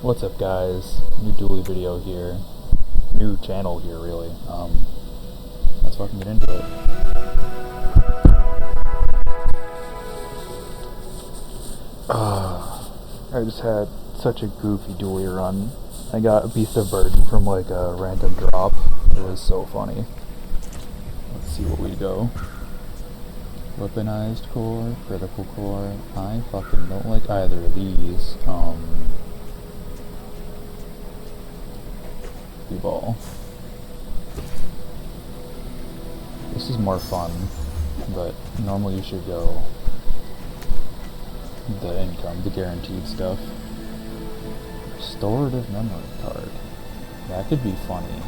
What's up, guys? New dually video here. New channel here, really. Let's fucking get into it. I just had such a goofy dually run. I got a beast of burden from like a random drop. It was so funny. Let's see what we go. Weaponized core, critical core. I fucking don't like either of these. Ball. This is more fun, but normally you should go the income, the guaranteed stuff. Restorative memory card. That could be funny.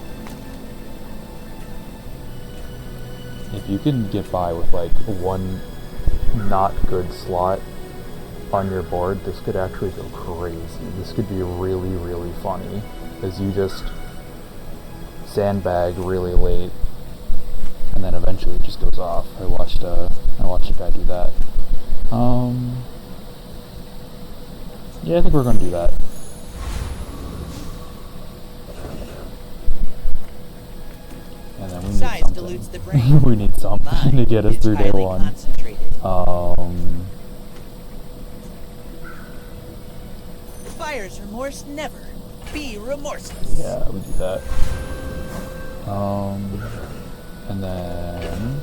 If you can get by with like one not good slot on your board, this could actually go crazy. This could be really, really funny, as you just sandbag really late, and then eventually it just goes off. I watched a guy do that. Yeah, I think we're gonna do that. And then we need Size something. dilutes the brain. We need something to get us through day one. Fire's remorse never. Be remorseless. Yeah, we do that. And then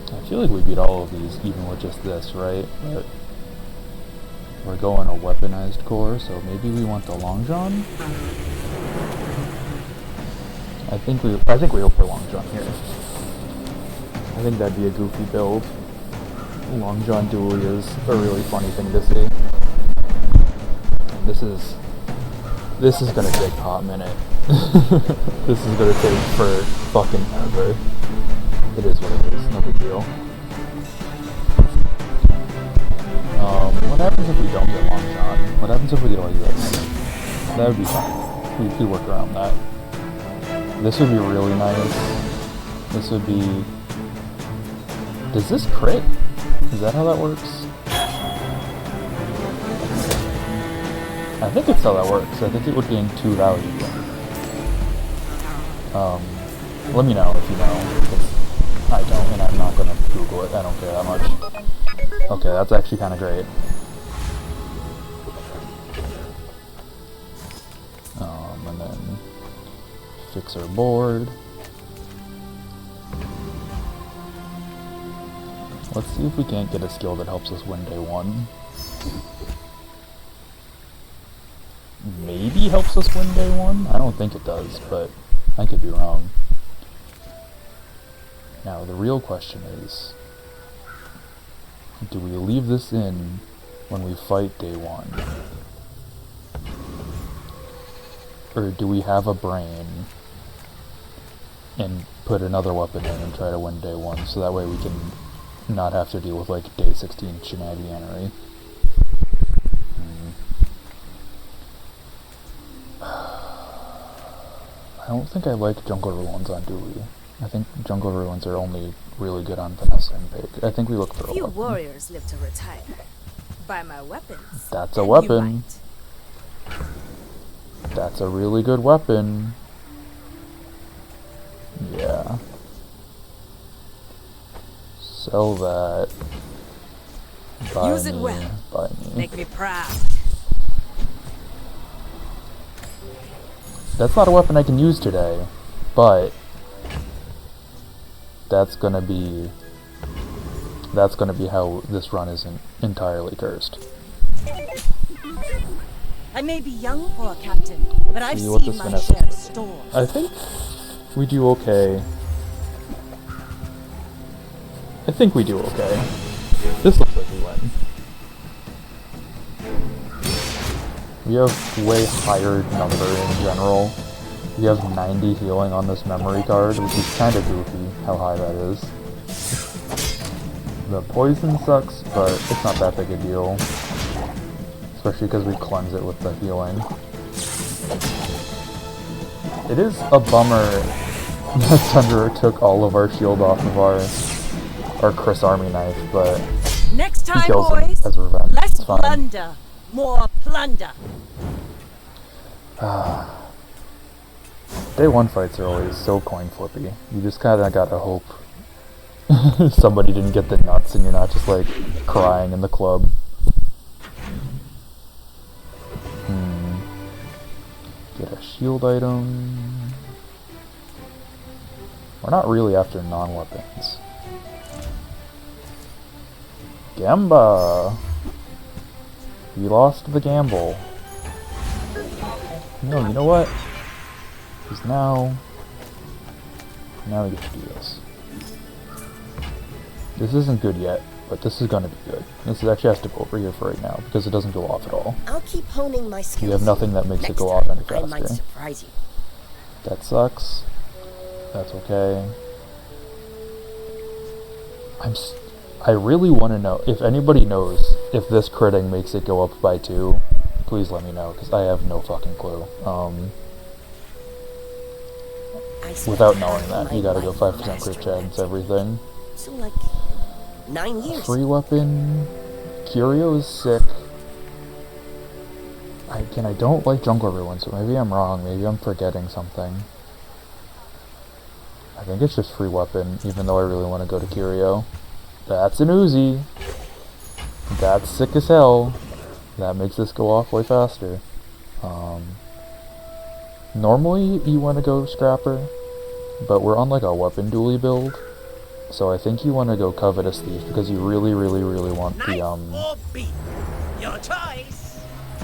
I feel like we beat all of these even with just this, right? But we're going a weaponized core, so maybe we want the Long John? I think we hope for Long John here. I think that'd be a goofy build. Long John dually is a really funny thing to see. And this is gonna take a hot minute. This is gonna take for fucking ever. It is what it is, no big deal. What happens if we don't get Long John? What happens if we get like this? That would be fine. We could work around that. This would be really nice. This would be... Does this crit? Is that how that works? I think it's how that works. I think it would gain 2 value. Let me know if you know, because I don't, and I'm not gonna Google it. I don't care that much. Okay, that's actually kind of great. And then fix our board. Let's see if we can't get a skill that helps us win day one. Maybe helps us win day one? I don't think it does, but I could be wrong. Now, the real question is, do we leave this in when we fight day one? Or do we have a brain and put another weapon in and try to win day one, so that way we can not have to deal with like day 16 shenaniganery? I don't think I like Jungle Ruins on dually. I think Jungle Ruins are only really good on Vanessa and Pig. I think we look for a Few weapon. warriors live to retire. Buy my weapons. That's a and weapon. you might. That's a really good weapon. Yeah. Sell that. Buy Use it me. well. Buy me. Make me proud. That's not a weapon I can use today, but that's gonna be how this run isn't entirely cursed. I may be young for a captain, but I've See what seen this my Vanessa share of does. storms. I think we do okay. I think we do okay. This looks like we win. We have way higher number in general. We have 90 healing on this memory card, which is kind of goofy how high that is. The poison sucks, but it's not that big a deal. Especially because we cleanse it with the healing. It is a bummer That Thunderer took all of our shield off of our Chris Army knife, but Next he time, kills him boys. as revenge. Less It's fine. plunder, more plunder. Day 1 fights are always so coin flippy. You just kinda gotta hope somebody didn't get the nuts and you're not just like crying in the club. Get a shield item. We're not really after non-weapons. Gamba! We lost the gamble. No, you know what? Because now we get to do this. This isn't good yet, but this is gonna be good. This actually has to go over here for right now, because it doesn't go off at all. I'll keep honing my skills. You have nothing that makes it Next go off any time, I might faster. surprise you. That sucks. That's okay. I really want to know, if anybody knows if this critting makes it go up by 2, please let me know, because I have no fucking clue. Without knowing that, you gotta go 5% crit chance, everything. So like 9 years. Free weapon. Curio is sick. I don't like jungle ruin, so maybe I'm wrong. Maybe I'm forgetting something. I think it's just free weapon, even though I really want to go to Curio. That's an Uzi. That's sick as hell. That makes this go off way faster. Normally you want to go Scrapper, but we're on like a weapon dually build. So I think you want to go Covetous Thief because you really want the Or beef. Your choice.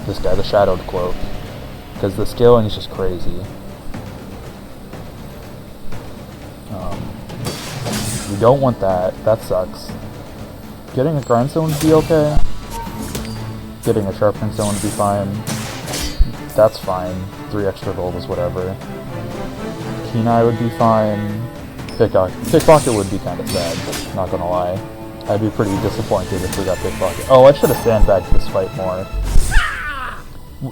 this guy, the Shadowed Cloak, because the scaling is just crazy. We don't want that. That sucks. Getting a Grindstone would be okay. Getting a Sharpening Stone would be fine. That's fine. 3 extra gold is whatever. Keen Eye would be fine. Pickpocket would be kind of sad, not gonna lie. I'd be pretty disappointed if we got Pickpocket. Oh, I should have sandbagged this fight more.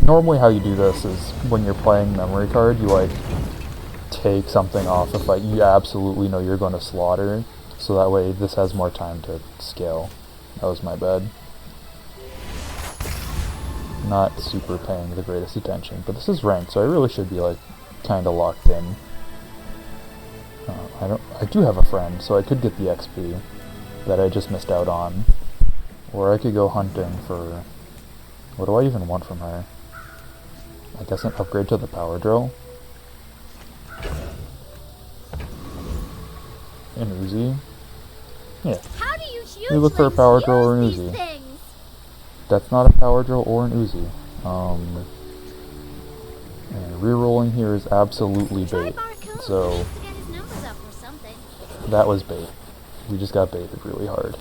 Normally how you do this is when you're playing memory card, you like take something off a fight you absolutely know you're going to slaughter, so that way this has more time to scale. That was my bad. Not super paying the greatest attention, but this is ranked, so I really should be like kind of locked in. I do have a friend, so I could get the XP that I just missed out on, or I could go hunting for. What do I even want from her? I guess an upgrade to the power drill. An Uzi. Yeah. How do you We look for a power drill or an Uzi. That's not a power drill or an Uzi. And rerolling here is absolutely bait. So that was bait. We just got baited really hard.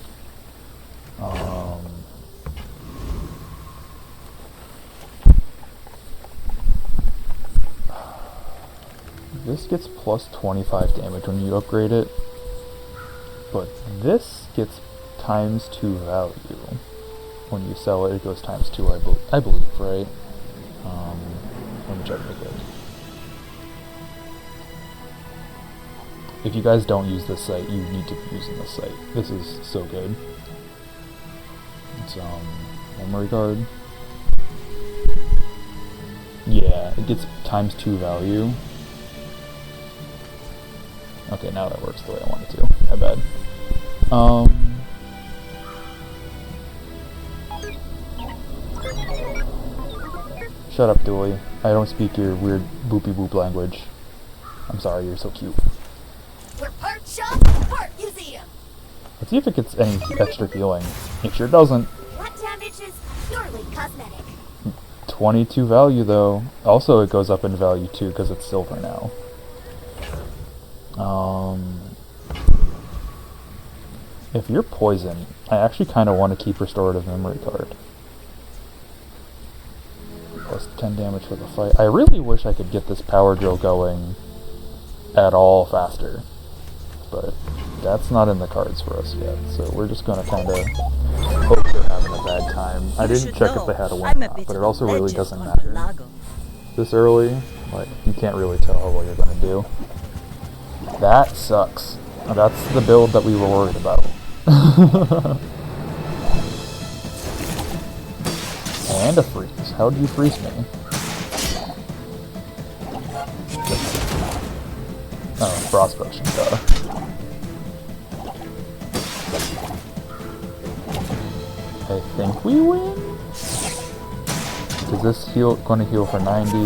This gets plus 25 damage when you upgrade it, but this gets times 2 value. When you sell it, it goes times 2, I believe, right? Let me check real quick. If you guys don't use this site, you need to be using this site. This is so good. It's, memory card. Yeah, it gets times 2 value. Okay, now that works the way I want it to. My bad. Shut up, Dooley. I don't speak your weird boopy boop language. I'm sorry, you're so cute. We're part shop, part museum. Let's see if it gets any extra healing. It sure doesn't. What damage is purely cosmetic? 22 value though. Also it goes up in value too because it's silver now. If you're poison, I actually kind of want to keep restorative memory card. Plus 10 damage for the fight. I really wish I could get this power drill going at all faster, but that's not in the cards for us yet, so we're just gonna kind of hope they're having a bad time. I didn't check if they had a win or not, but it also really doesn't matter. This early, like, you can't really tell what you're gonna do. That sucks. That's the build that we were worried about. And a freeze. How do you freeze me? Oh, frost potion, duh. I think we win? Is this gonna heal for 90?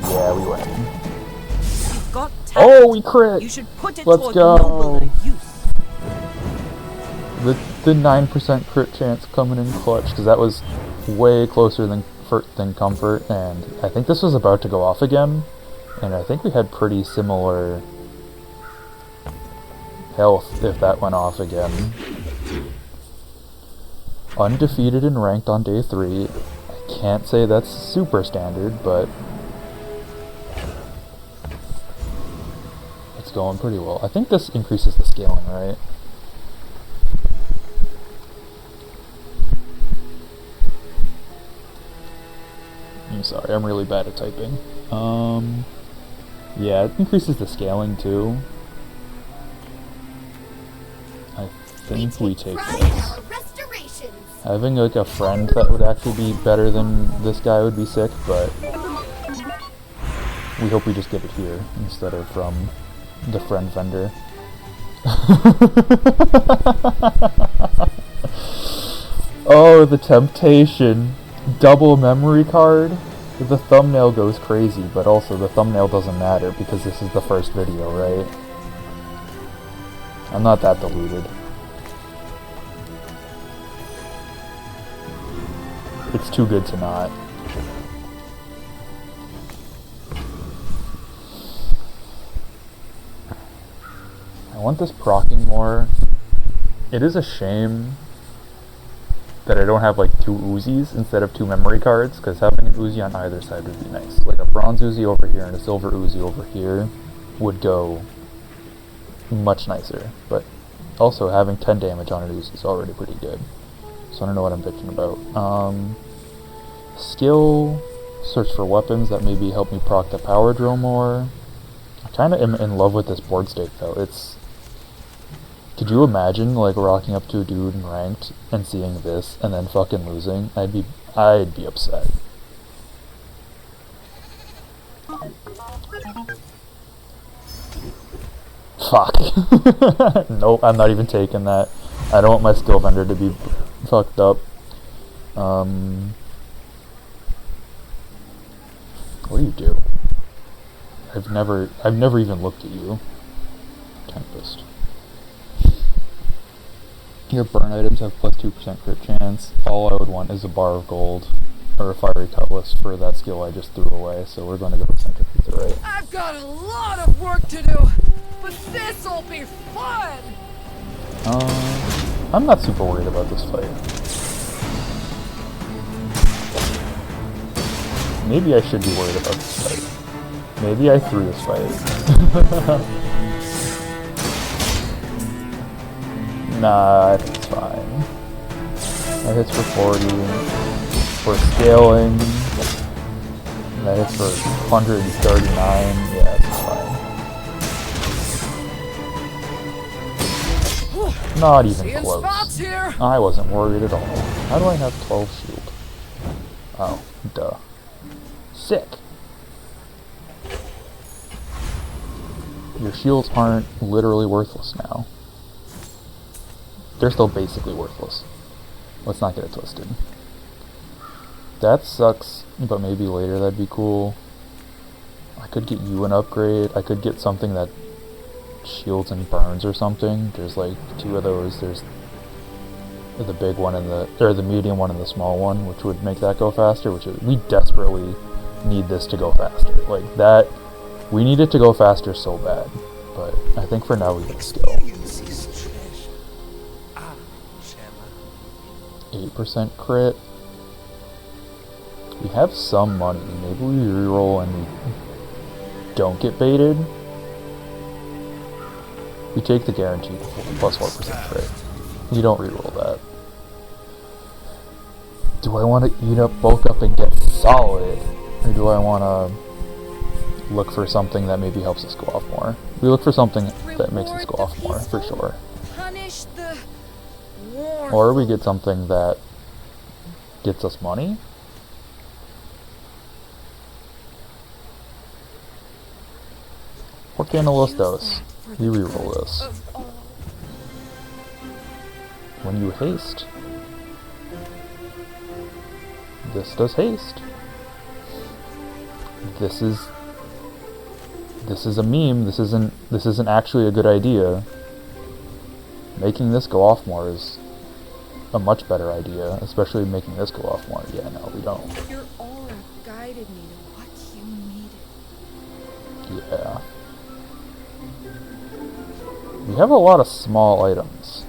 Yeah, we win. You've got talent. Oh, we crit! You should put it Let's toward go. nobler use. The 9% crit chance coming in clutch, because that was way closer than comfort, and I think this was about to go off again, and I think we had pretty similar health if that went off again. Undefeated and ranked on day 3. I can't say that's super standard, but it's going pretty well. I think this increases the scaling, right? I'm sorry, I'm really bad at typing. Yeah, it increases the scaling too. I think we take this. Having like a friend that would actually be better than this guy would be sick, but we hope we just get it here instead of from the friend vendor. Oh, the temptation. Double memory card. The thumbnail goes crazy, but also the thumbnail doesn't matter because this is the first video, right? I'm not that deluded. It's too good to not. I want this proccing more. It is a shame that I don't have like 2 Uzis instead of 2 memory cards, because having an Uzi on either side would be nice. Like a bronze Uzi over here and a silver Uzi over here would go much nicer, but also having 10 damage on an Uzi is already pretty good. So I don't know what I'm bitching about. Skill, search for weapons that maybe help me proc the power drill more. I kinda am in love with this board state though. Could you imagine like rocking up to a dude in ranked and seeing this and then fucking losing? I'd be upset. Fuck. Nope, I'm not even taking that. I don't want my skill vendor to be fucked up. What do you do? I've never even looked at you. Tempest. Your burn items have plus 2% crit chance. All I would want is a bar of gold or a fiery cutlass for that skill I just threw away, so we're going to go eccentric to the right. I've got a lot of work to do, but this'll be fun! I'm not super worried about this fight. Maybe I should be worried about this fight. Maybe I threw this fight. Nah, it's fine. That hits for 40. For scaling. That hits for 139. Yeah, it's fine. Not even close. I wasn't worried at all. How do I have 12 shield? Oh, duh. Sick. Your shields aren't literally worthless now. They're still basically worthless. Let's not get it twisted. That sucks, but maybe later that'd be cool. I could get you an upgrade. I could get something that shields and burns or something. There's like 2 of those. There's the big one and the medium one and the small one, which would make that go faster, we desperately need this to go faster. Like that, we need it to go faster so bad. But I think for now we get a skill. 8% crit. We have some money. Maybe we reroll and we don't get baited. We take the guaranteed plus 4% crit. You don't reroll that. Do I want to eat up, bulk up, and get solid? Or do I want to look for something that maybe helps us go off more. We look for something that makes us go Reward off the more, for peaceful, sure. Punish the war. Or we get something that gets us money. Por qué no los dos? We reroll this. Of all. When you haste, this does haste. This is a meme. This isn't actually a good idea. Making this go off more is a much better idea, especially making this go off more. Yeah, no, we don't. Your aura guided me to what you needed. Yeah. We have a lot of small items.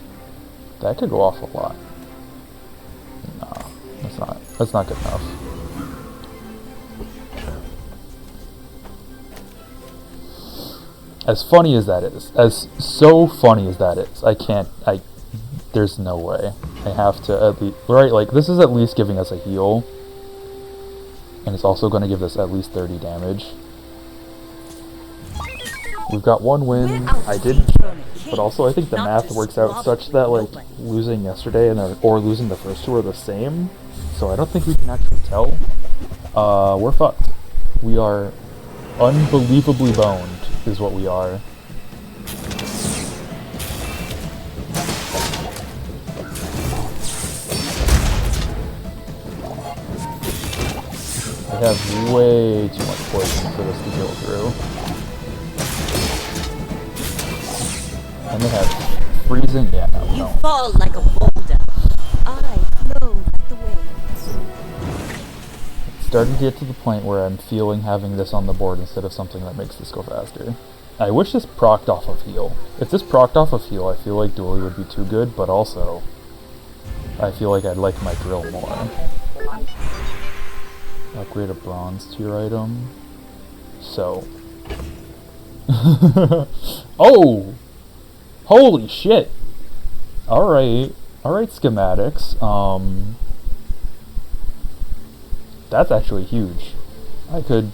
That could go off a lot. No, that's not good enough. As funny as that is, so funny as that is, there's no way. I have to at least, right, like, this is at least giving us a heal. And it's also going to give us at least 30 damage. We've got one win. I didn't check, but also I think the math works out such that, like, losing yesterday or losing the first two are the same. So I don't think we can actually tell. We're fucked. We are unbelievably boned, is what we are. I have way too much poison for this to go through. And they have freezing? Yeah, no, You fall like a boulder. I flow like the waves. It's starting to get to the point where I'm feeling having this on the board instead of something that makes this go faster. I wish this procced off of heal. If this procced off of heal, I feel like Dually would be too good, but also I feel like I'd like my drill more. Upgrade a bronze tier item. So. Oh! Holy shit! Alright. Alright, schematics. That's actually huge. I could...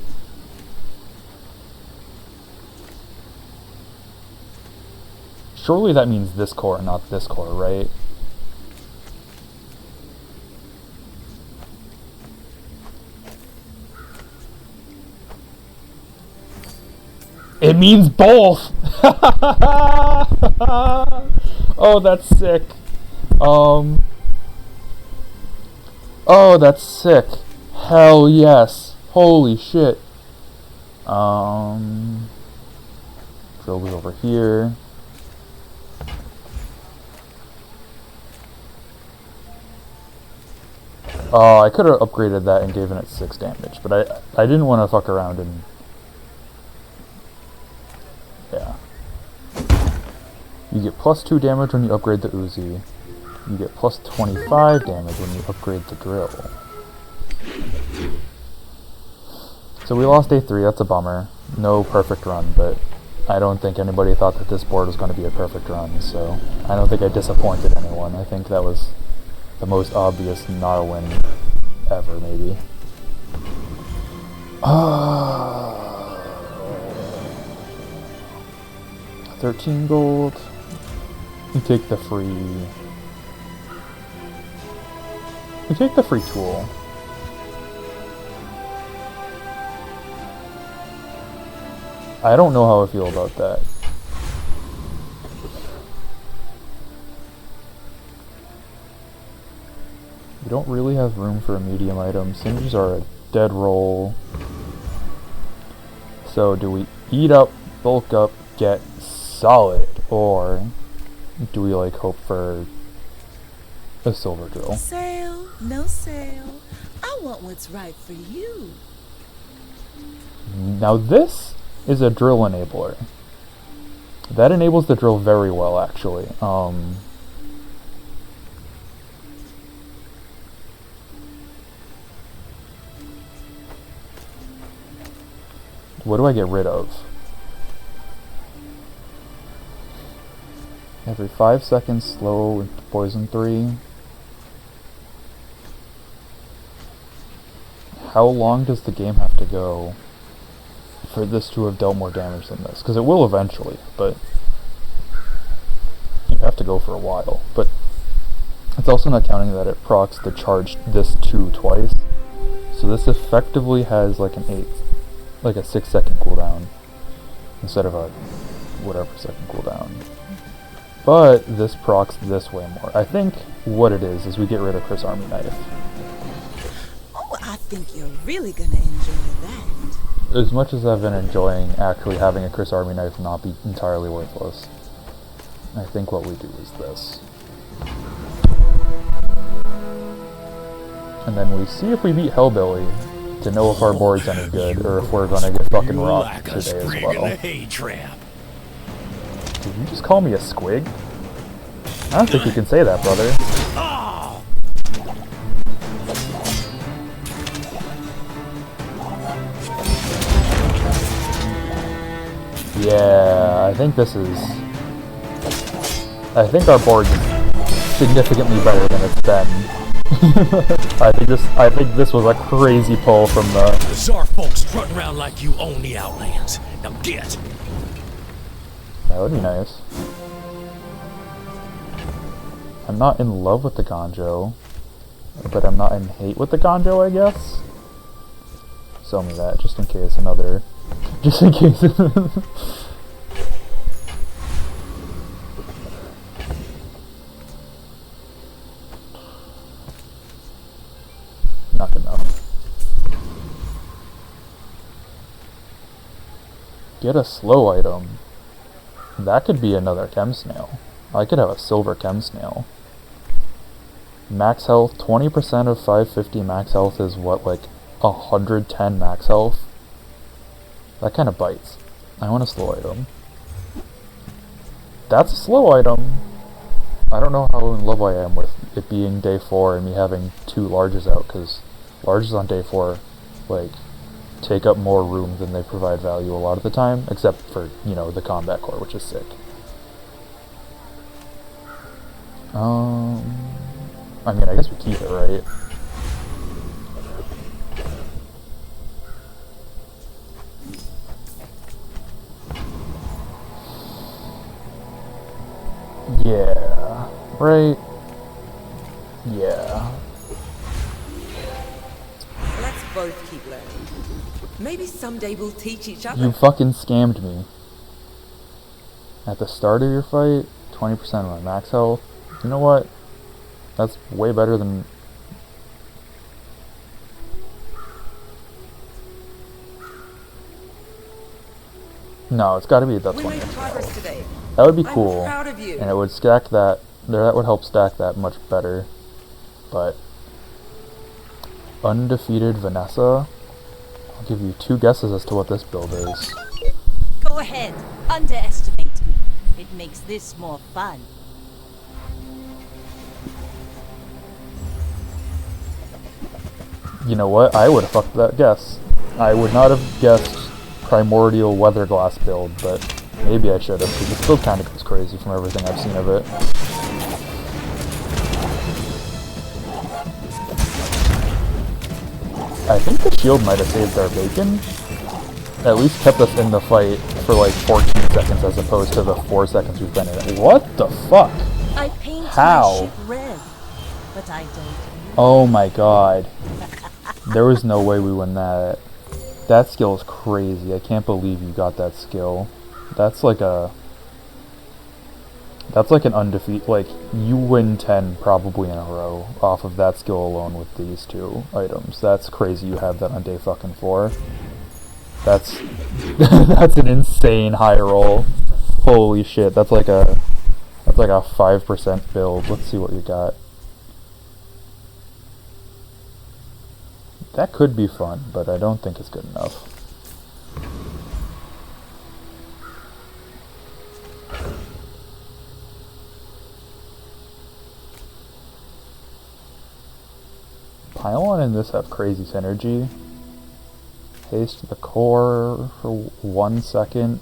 Surely that means this core, not this core, right? It means both! Oh, that's sick. Oh, that's sick. Hell yes. Holy shit. Drill is over here. I could have upgraded that and given it 6 damage, but I didn't want to fuck around and... Yeah. You get plus 2 damage when you upgrade the Uzi. You get plus 25 damage when you upgrade the drill. So we lost day 3, that's a bummer. No perfect run, but I don't think anybody thought that this board was going to be a perfect run, so I don't think I disappointed anyone. I think that was the most obvious not a win ever, maybe. 13 gold. You take the free... You take the free tool. I don't know how I feel about that. We don't really have room for a medium item. Singes are a dead roll. So do we eat up, bulk up, get solid, or do we like hope for a silver drill? Sale, no sale. I want what's right for you. Now this is a drill enabler. That enables the drill very well, actually. What do I get rid of? Every 5 seconds, slow with poison 3. How long does the game have to go for this to have dealt more damage than this, because it will eventually, but you have to go for a while. But it's also not counting that it procs the charge this 2 twice, so this effectively has like like a 6-second cooldown instead of a whatever second cooldown. But this procs this way more. I think what it is we get rid of Chris Army Knife. Oh, I think you're really gonna enjoy that. As much as I've been enjoying actually having a Chris Army Knife not be entirely worthless, I think what we do is this. And then we see if we beat Hellbilly to know if our board's any good or if we're gonna get fucking rocked today as well. Did you just call me a squig? I don't think you can say that, brother. Yeah, I think our board is significantly better than it's been. I think this was a crazy pull from the Bazaar folks strutting around like you own the Outlands. Now get. That would be nice. I'm not in love with the Ganjo, but I'm not in hate with the Ganjo, I guess. Sell me that, just in case another... Just in case... Not enough. Get a slow item. That could be another chem snail. I could have a silver chem snail. Max health, 20% of 550 max health is what, like 110 max health? That kind of bites. I want a slow item. That's a slow item. I don't know how in love I am with it being day 4 and me having 2 larges out, because larges on day 4, like, take up more room than they provide value a lot of the time, except for, you know, the combat core, which is sick. I mean, I guess we keep it, right? Yeah, right? Yeah. Let's both keep learning. Maybe someday we'll teach each other. You fucking scammed me. At the start of your fight, 20% of my max health. You know what? That's way better than... No, it's gotta be the We 20. made progress today. That would be cool. I'm proud of you. And it would stack that... That would help stack that much better. But... Undefeated Vanessa? I'll give you 2 guesses as to what this build is. Go ahead. Underestimate me. It makes this more fun. You know what? I would have fucked that guess. I would not have guessed Primordial Weather Glass build, but maybe I should have, because it still kind of goes crazy from everything I've seen of it. I think the shield might have saved our bacon. At least kept us in the fight for like 14 seconds as opposed to the 4 seconds we've been in it. What the fuck? I paint How? my ship red, but I don't. Oh my god. There was no way we win that. That skill is crazy. I can't believe you got that skill. That's like a... That's like an undefeated... Like, you win 10 probably in a row off of that skill alone with these 2 items. That's crazy you have that on day fucking 4. That's... that's an insane high roll. Holy shit, that's like a... That's like a 5% build. Let's see what you got. That could be fun, but I don't think it's good enough. Pylon and this have crazy synergy. Haste the core for 1 second.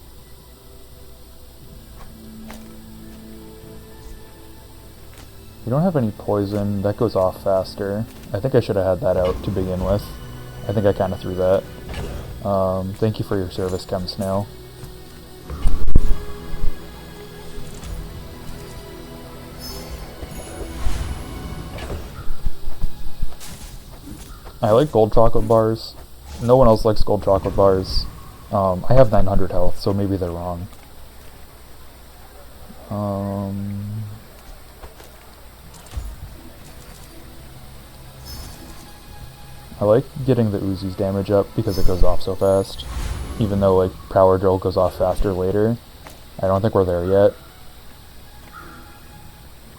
You don't have any poison. That goes off faster. I think I should have had that out to begin with. I think I kind of threw that. Thank you for your service, Chem Snail. I like gold chocolate bars. No one else likes gold chocolate bars. I have 900 health, so maybe they're wrong. I like getting the Uzi's damage up because it goes off so fast. Even though like Power Drill goes off faster later. I don't think we're there yet.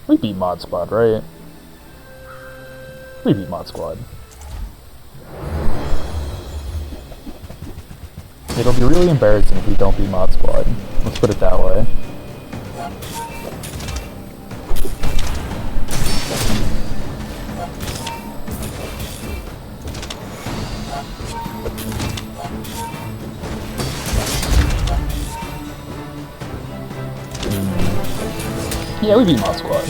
We beat Mod Squad, right? We beat Mod Squad. It'll be really embarrassing if we don't beat Mod Squad. Let's put it that way. Yeah, we beat Mod Squad.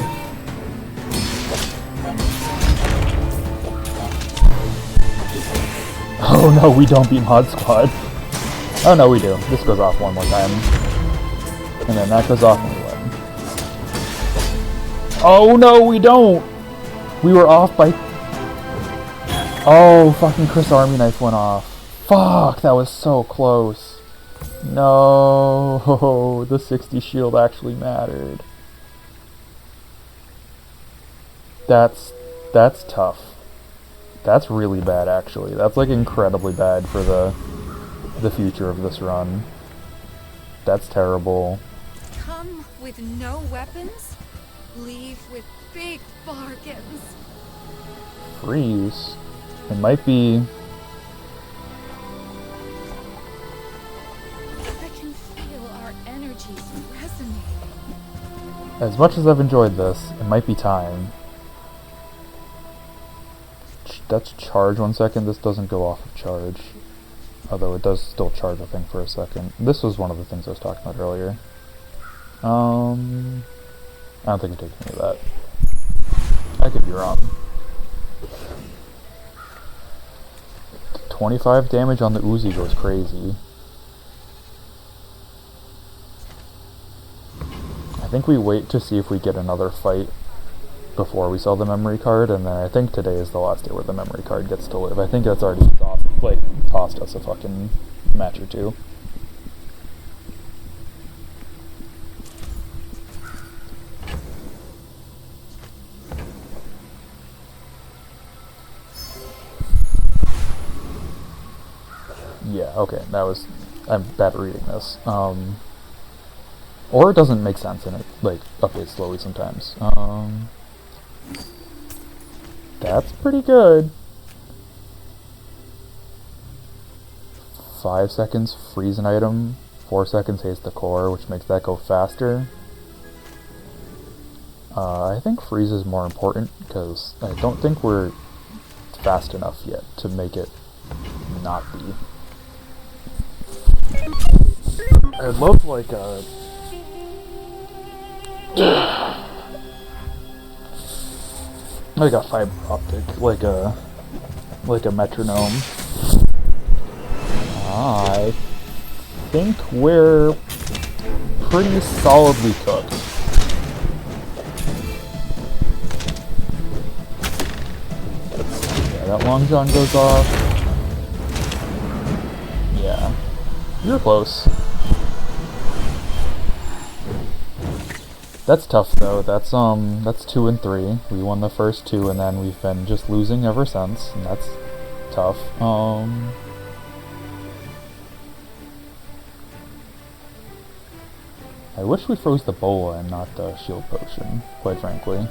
Oh no, we don't beat Mod Squad. Oh no, we do. This goes off one more time. And then that goes off and we win. Oh no, we don't! We were off by... Oh, fucking Chris Army Knife went off. Fuck, that was so close. No, the 60 shield actually mattered. That's tough. That's really bad, actually. That's like incredibly bad for the future of this run. That's terrible. Come with no weapons, leave with big bargains. Freeze. It might be... I can feel our energies resonating. As much as I've enjoyed this, it might be time. That's charge 1 second. This doesn't go off of charge. Although it does still charge, I think, for a second. This was one of the things I was talking about earlier. I don't think it takes any of that. I could be wrong. 25 damage on the Uzi goes crazy. I think we wait to see if we get another fight before we sell the memory card, and then I think today is the last day where the memory card gets to live. I think that's already tossed us a fucking match or two. Yeah, okay, that was... I'm bad at reading this. Or it doesn't make sense and it, like, updates slowly sometimes. That's pretty good. 5 seconds freeze an item, 4 seconds haste the core, which makes that go faster. I think freeze is more important because I don't think we're fast enough yet to make it not be. I'd love like a... like a fiber optic, like a metronome. I think we're pretty solidly cooked. Yeah, that long john goes off. Yeah, you're close. That's tough though. That's 2 and 3. We won the first 2 and then we've been just losing ever since, and that's tough. I wish we froze the bola and not the shield potion, quite frankly.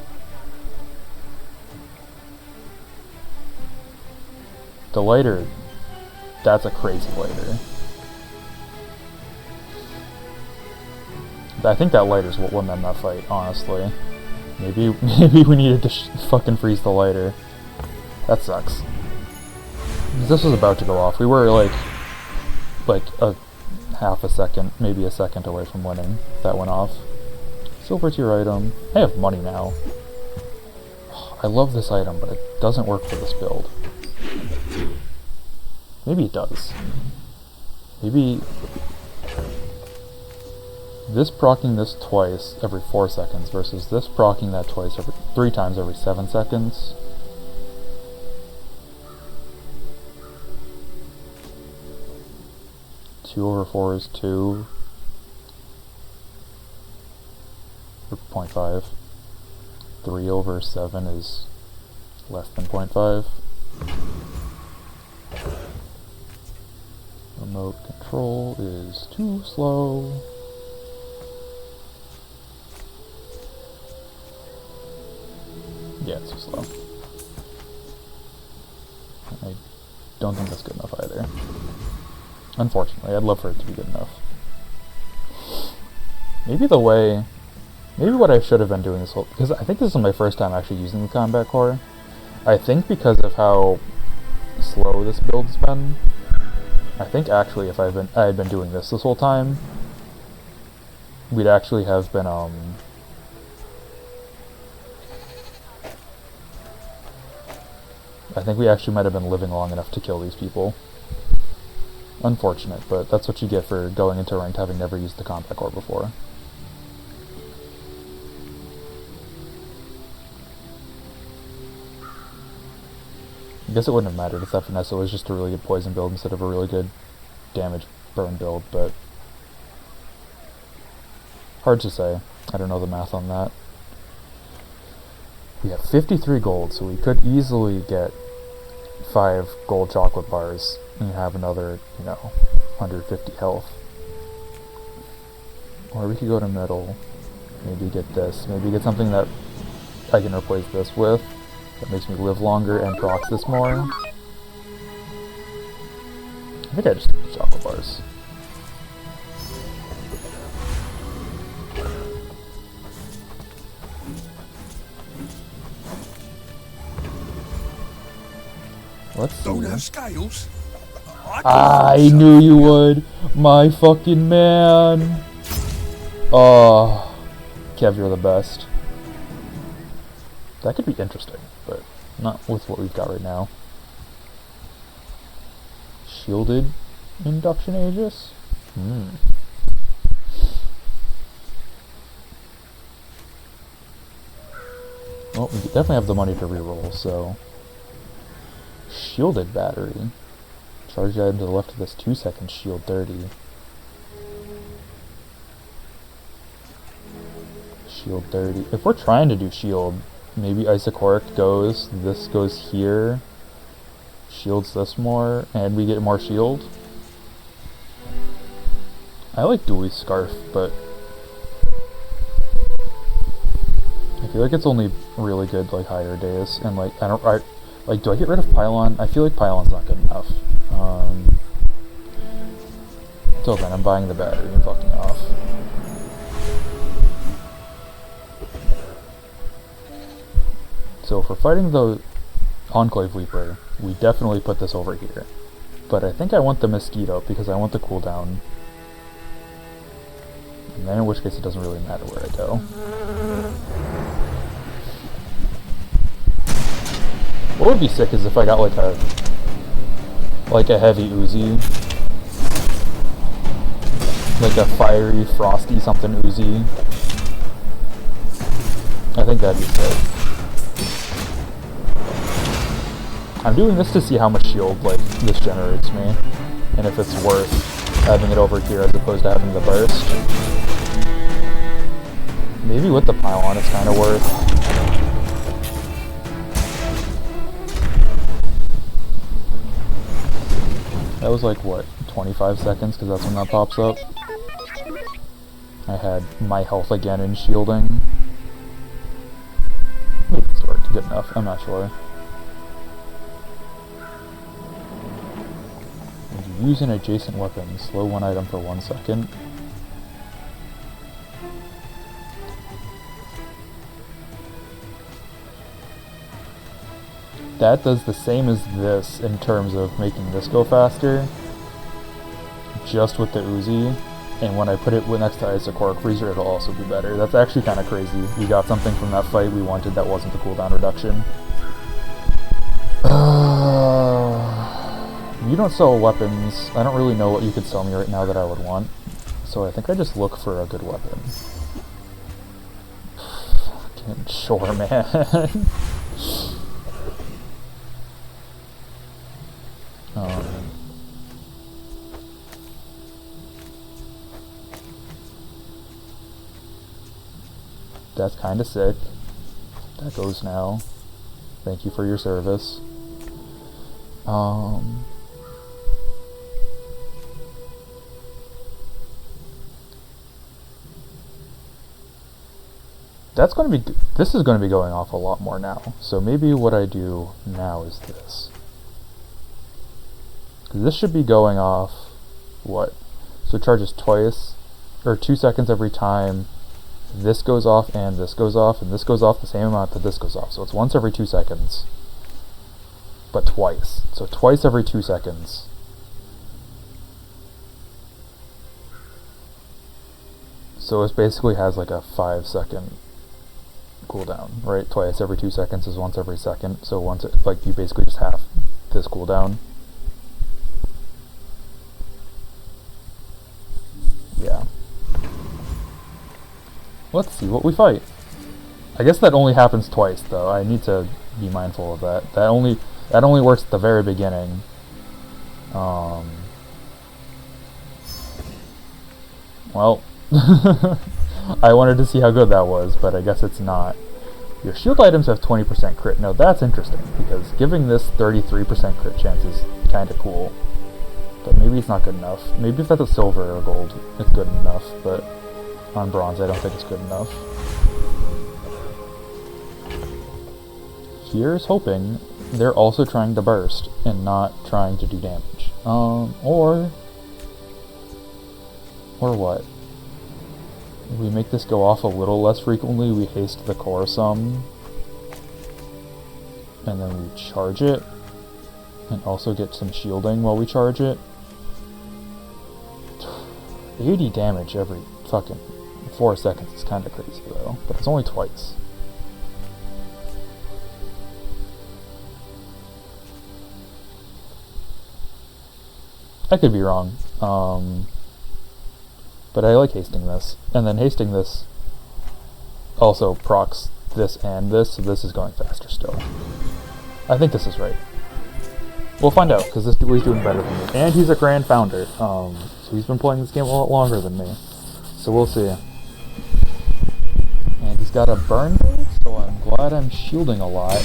The lighter, that's a crazy lighter. I think that lighter's what won them that fight, honestly. Maybe we needed to fucking freeze the lighter. That sucks. This was about to go off. We were like a half a second, maybe a second away from winning. That went off. Silver tier item. I have money now. I love this item, but it doesn't work for this build. Maybe it does. Maybe this proccing this twice every 4 seconds versus this proccing that twice every 3 times every 7 seconds. Two over 4 is 2. Or 0.5. 3 over 7 is less than 0.5. Remote control is too slow. Yeah, it's too slow. I don't think that's good enough either. Unfortunately, I'd love for it to be good enough. Maybe what I should have been doing this whole, because I think this is my first time actually using the combat core. I think because of how slow this build's been, I think actually if I had been doing this whole time, we'd actually have been, I think we actually might have been living long enough to kill these people. Unfortunate, but that's what you get for going into ranked having never used the combat core before. I guess it wouldn't have mattered if that Vanessa was just a really good poison build instead of a really good damage burn build, but hard to say. I don't know the math on that. We have 53 gold, so we could easily get 5 gold chocolate bars and have another, 150 health. Or we could go to middle, maybe get this, maybe get something that I can replace this with, that makes me live longer and procs this more. I think I just need chocolate bars. Let's see. Don't have scales. I knew you would, my fucking man. Oh, Kev, you're the best. That could be interesting, but not with what we've got right now. Shielded induction Aegis? Well, we definitely have the money to reroll, so... Shielded battery. Charge the item to the left of this 2 seconds, shield 30. Shield 30. If we're trying to do shield, maybe Isocoric goes, this goes here, shields this more, and we get more shield. I like Dewey's Scarf, but I feel like it's only really good like higher days, and like do I get rid of Pylon? I feel like Pylon's not good enough. Until then, I'm buying the battery and fucking off. So if we're fighting the Enclave Weeper, we definitely put this over here. But I think I want the Mosquito because I want the cooldown. And then in which case it doesn't really matter where I go. What would be sick is if I got like a heavy Uzi. Like a fiery, frosty something Uzi. I think that'd be sick. I'm doing this to see how much shield like this generates me, and if it's worth having it over here as opposed to having the burst. Maybe with the Pylon it's kind of worth. That was like what, 25 seconds because that's when that pops up. I had my health again in shielding. Maybe it's worked good enough, I'm not sure. Use an adjacent weapon. Slow one item for 1 second. That does the same as this in terms of making this go faster. Just with the Uzi. And when I put it next to Isocoric Freezer, it'll also be better. That's actually kind of crazy. We got something from that fight we wanted that wasn't the cooldown reduction. You don't sell weapons. I don't really know what you could sell me right now that I would want. So I think I just look for a good weapon. Fucking sure, man. That's kind of sick. That goes now. Thank you for your service. That's going to be. This is going to be going off a lot more now. So maybe what I do now is this. 'Cause this should be going off. What? So it charges twice, or 2 seconds every time. This goes off, and this goes off, and this goes off the same amount that this goes off. So it's once every 2 seconds, but twice. So twice every 2 seconds. So it basically has like a 5-second cooldown, right? Twice every 2 seconds is once every second. So once it, like, you basically just have this cooldown. Yeah. Let's see what we fight. I guess that only happens twice, though. I need to be mindful of that. That only works at the very beginning. Well, I wanted to see how good that was, but I guess it's not. Your shield items have 20% crit. Now that's interesting, because giving this 33% crit chance is kind of cool. But maybe it's not good enough. Maybe if that's a silver or gold, it's good enough, but on bronze, I don't think it's good enough. Here's hoping they're also trying to burst and not trying to do damage. Or what? We make this go off a little less frequently, we haste the core some, and then we charge it, and also get some shielding while we charge it. 80 damage every fucking 4 seconds is kind of crazy though, but it's only twice. I could be wrong, but I like hasting this, and then hasting this also procs this and this, so this is going faster still. I think this is right. We'll find out, because this dude is doing better than me, and he's a Grand Founder, so he's been playing this game a lot longer than me, so we'll see. And he's got a burn move, so I'm glad I'm shielding a lot.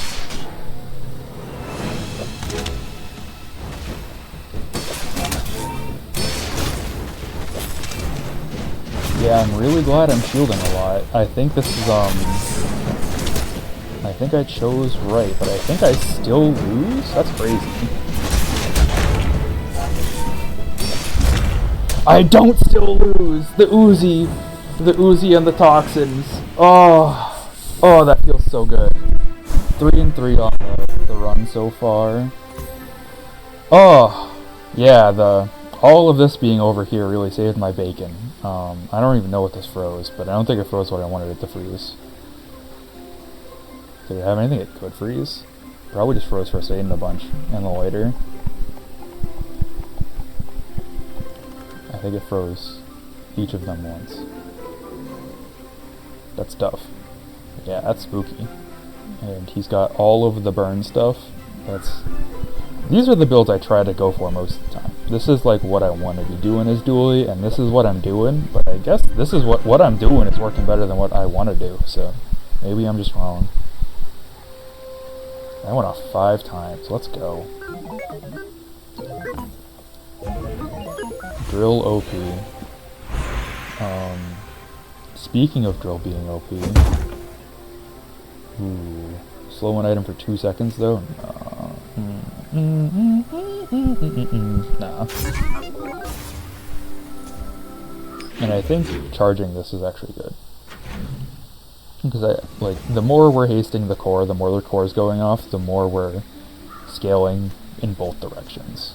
Yeah, I'm really glad I'm shielding a lot. I think this is, I think I chose right, but I think I still lose? That's crazy. I don't still lose! The Uzi and the toxins. Oh, that feels so good. 3 and 3 on the run so far. Oh, yeah, all of this being over here really saved my bacon. I don't even know what this froze, but I don't think it froze what I wanted it to freeze. Did it have anything it could freeze? Probably just froze First Aid in a bunch, and the lighter. I think it froze each of them once. That's tough. Yeah, that's spooky. And he's got all of the burn stuff. These are the builds I try to go for most of the time. This is like what I want to be doing as dually, and this is what I'm doing, but I guess this is what I'm doing is working better than what I want to do, so maybe I'm just wrong. I went off 5 times. Let's go. Drill OP. Speaking of drill being OP. Ooh. Slow an item for 2 seconds though? Nah. And I think charging this is actually good. Because the more we're hasting the core, the more the core is going off, the more we're scaling in both directions.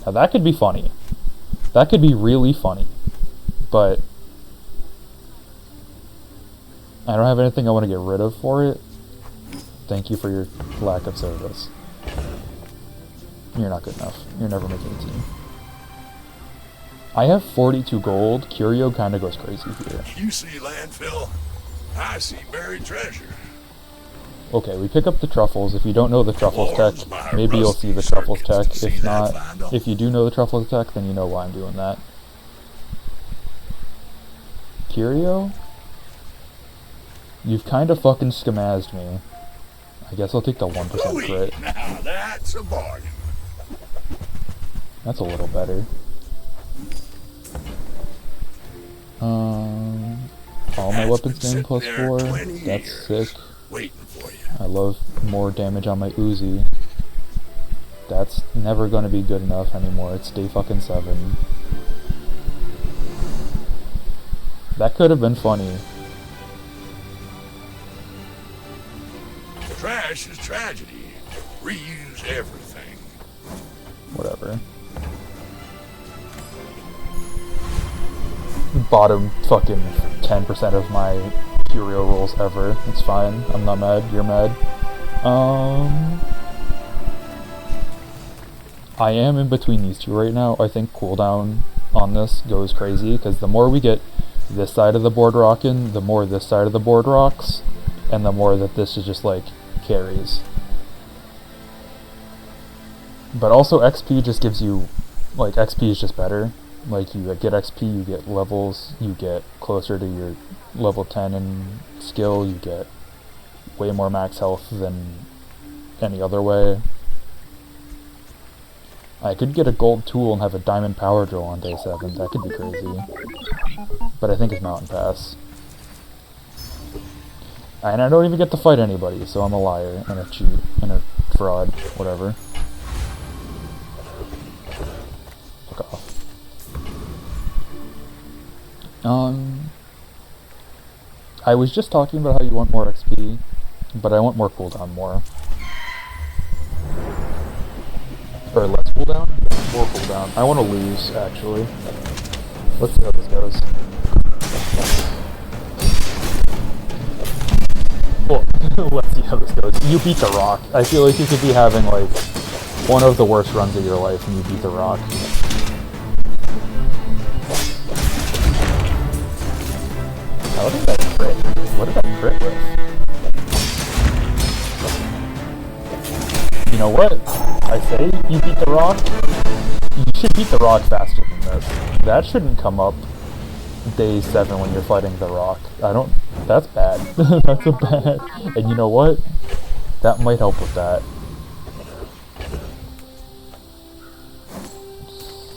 Now that could be funny. That could be really funny. But I don't have anything I want to get rid of for it. Thank you for your lack of service. You're not good enough. You're never making a team. I have 42 gold. Curio kind of goes crazy here. You see landfill, I see buried treasure. Okay, we pick up the truffles. If you don't know the truffles Lords, tech, my maybe you'll see the rusty truffles tech. circuits to If see not, that find 'em. if you do know the truffles tech, then you know why I'm doing that. Curio? You've kind of fucking skamazed me. I guess I'll take the 1% Louis, crit. now that's a bargain. That's a little better. All my weapons gain plus 4. That's sick. Waiting for you. I love more damage on my Uzi. That's never gonna be good enough anymore. It's day fucking 7. That could have been funny. Trash is tragedy. Reuse everything. Whatever. Bottom fucking 10% of my curio rolls ever. It's fine. I'm not mad. You're mad. I am in between these two right now. I think cooldown on this goes crazy, because the more we get this side of the board rocking, the more this side of the board rocks, and the more that this is just like carries. But also XP just gives you, like, XP is just better. Like, you get XP, you get levels, you get closer to your level 10 in skill, you get way more max health than any other way. I could get a gold tool and have a diamond power drill on day 7, that could be crazy. But I think it's Mountain Pass. And I don't even get to fight anybody, so I'm a liar, and a cheat, and a fraud, whatever. Fuck off. I was just talking about how you want more XP, but I want more cooldown more. Or less cooldown? Yeah, more cooldown. I want to lose, actually. Let's see how this goes. Well, let's see how this goes. You beat the Rock. I feel like you could be having, like, one of the worst runs of your life and you beat the Rock. How did that crit? What did that crit with? You know what? I say you beat the Rock. You should beat the Rock faster than this. That shouldn't come up day 7 when you're fighting the Rock. That's bad. That's a bad. And you know what? That might help with that.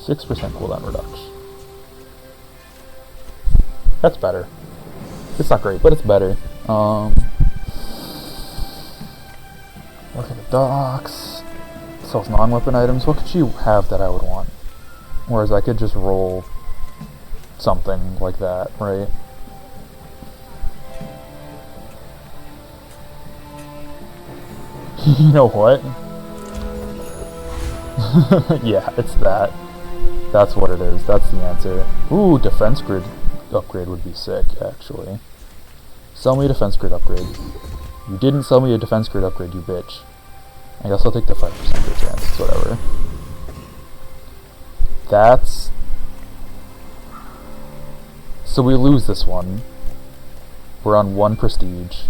6% cooldown reduction. That's better. It's not great, but it's better. Look at the docks. Sells non-weapon items. What could you have that I would want? Whereas I could just roll something like that, right? You know what? Yeah, it's that. That's what it is. That's the answer. Ooh, defense grid upgrade would be sick, actually. Sell me a defense grid upgrade. You didn't sell me a defense grid upgrade, you bitch. I guess I'll take the 5% good chance. It's whatever. That's... So we lose this one. We're on 1 prestige.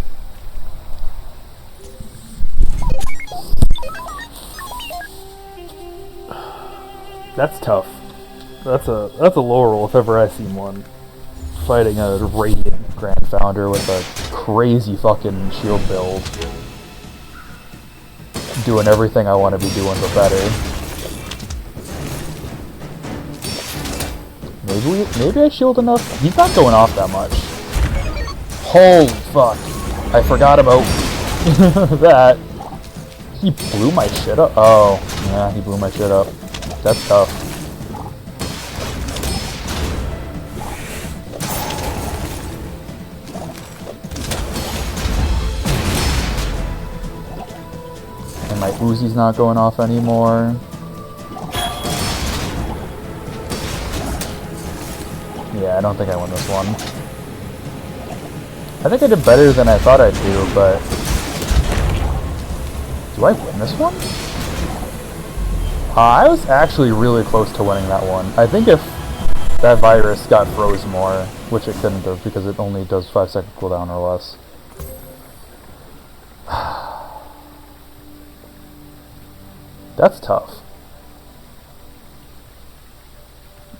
That's tough. That's a low roll if ever I've seen one. Fighting a Radiant Grand Founder with a crazy fucking shield build. Doing everything I want to be doing, but better. Maybe I shield enough? He's not going off that much. Holy fuck. I forgot about that. He blew my shit up? Oh, yeah, he blew my shit up. That's tough. And my Uzi's not going off anymore. Yeah, I don't think I win this one. I think I did better than I thought I'd do, but... Do I win this one? I was actually really close to winning that one. I think if that virus got froze more, which it couldn't have because it only does 5-second cooldown or less. That's tough.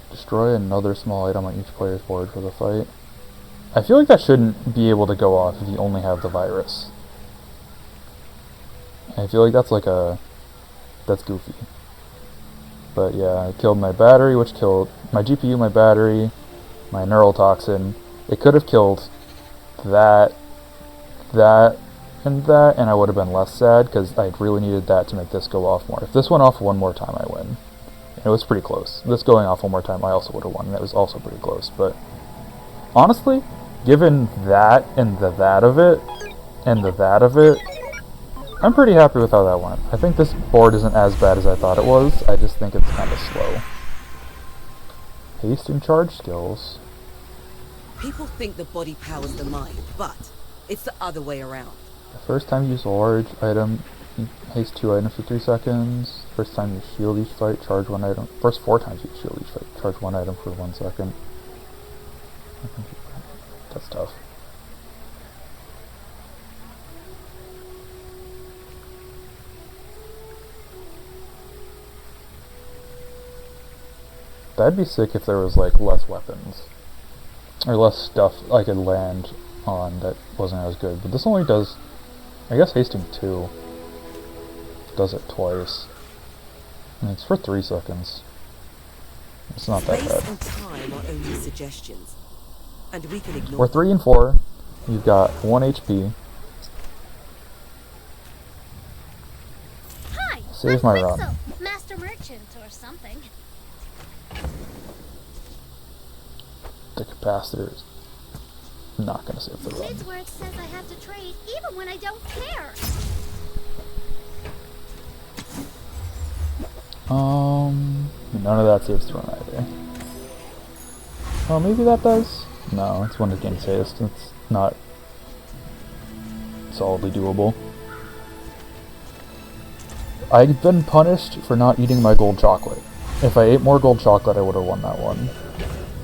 Destroy another small item on each player's board for the fight. I feel like that shouldn't be able to go off if you only have the virus. I feel like that's like that's goofy. But yeah, I killed my battery, which killed my GPU, my battery, my neurotoxin. It could have killed that, and I would have been less sad, because I really needed that to make this go off more. If this went off one more time, I win. And it was pretty close. This going off one more time, I also would have won, and that was also pretty close. But honestly, given that, and the that of it, and the that of it, I'm pretty happy with how that went. I think this board isn't as bad as I thought it was. I just think it's kind of slow. Haste and charge skills. People think the body powers the mind, but it's the other way around. The first time you use a large item, you haste 2 items for 3 seconds. First time you shield each fight, charge 1 item. First 4 times you shield each fight, charge 1 item for 1 second. That's tough. That'd be sick if there was like less weapons. Or less stuff I could land on that wasn't as good. But this only does, I guess hasting 2 does it twice. And it's for 3 seconds. It's not that Space bad. and time are only suggestions, and we can ignore We're 3 and 4. You've got 1 HP. Hi, Save I'm my run. Quixel, Master Merchant or something. The capacitor is not going to save the run. Midsworth says I have to trade even when I don't care. None of that saves the run either. Oh, maybe that does? No, it's one against haste. It's not solidly doable. I've been punished for not eating my gold chocolate. If I ate more gold chocolate, I would have won that one.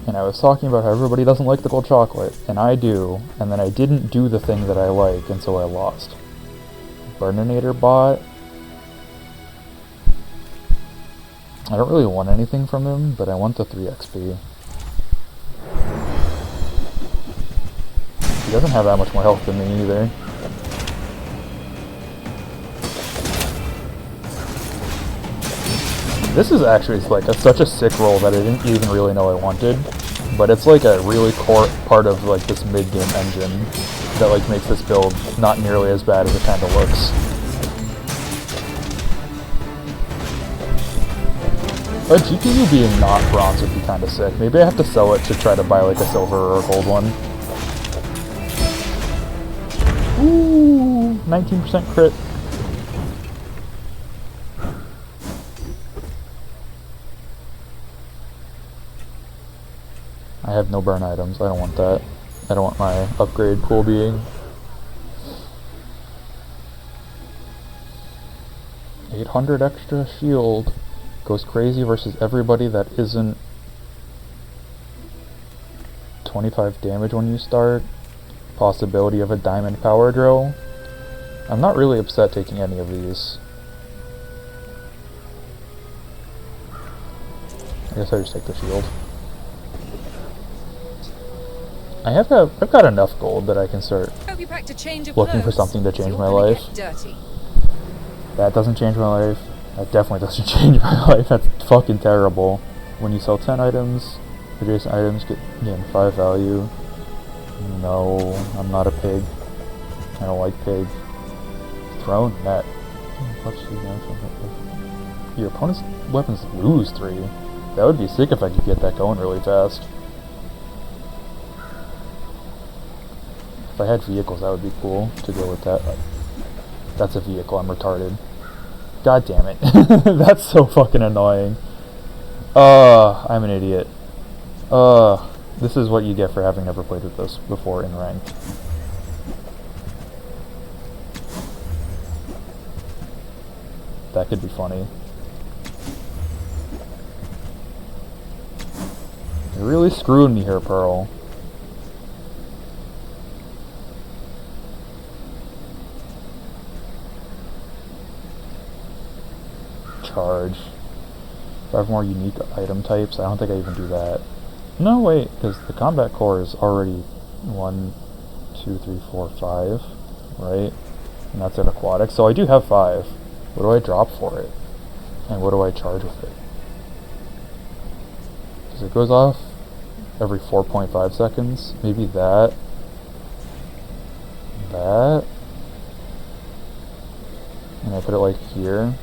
And I was talking about how everybody doesn't like the gold chocolate, and I do, and then I didn't do the thing that I like, and so I lost. Burninator bot. I don't really want anything from him, but I want the 3 XP. He doesn't have that much more health than me either. This is actually like such a sick roll that I didn't even really know I wanted, but it's like a really core part of like this mid-game engine that like makes this build not nearly as bad as it kind of looks. A GPU being not bronze would be kind of sick. Maybe I have to sell it to try to buy like a silver or a gold one. Ooh, 19% crit. I have no burn items. I don't want that. I don't want my upgrade pool being 800 extra shield. Goes crazy versus everybody that isn't 25 damage when you start. Possibility of a diamond power drill. I'm not really upset taking any of these. I guess I just take the shield. I've got enough gold that I can start Hope you packed a change of looking for clothes. something to change You're my gonna life. get dirty. That doesn't change my life. That definitely doesn't change my life. That's fucking terrible. When you sell 10 items, adjacent items gain 5 value. No, I'm not a pig. I don't like pig. Thrown net. Your opponent's weapons lose 3. That would be sick if I could get that going really fast. If I had vehicles, that would be cool to go with that. That's a vehicle, I'm retarded. God damn it. That's so fucking annoying. I'm an idiot. This is what you get for having never played with this before in ranked. That could be funny. You're really screwing me here, Pearl. Charge. 5 more unique item types. I don't think I even do that. No, wait, because the combat core is already 1, 2, 3, 4, 5, right? And that's an aquatic. So I do have 5. What do I drop for it? And what do I charge with it? Because it goes off every 4.5 seconds. Maybe that. That. And I put it like here.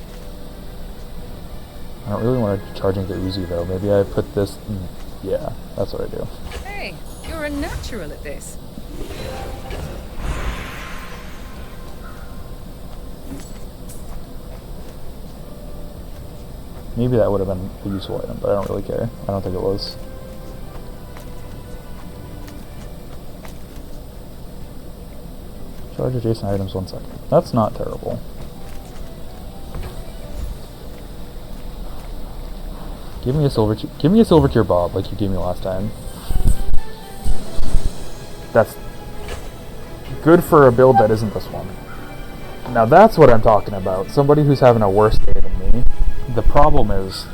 I don't really want to charging the Uzi though. Maybe I put this. Yeah, that's what I do. Hey, you're a natural at this. Maybe that would have been a useful item, but I don't really care. I don't think it was. Charge adjacent items 1 second. That's not terrible. Give me a silver tier Bob like you gave me last time. That's good for a build that isn't this one. Now that's what I'm talking about. Somebody who's having a worse day than me. The problem is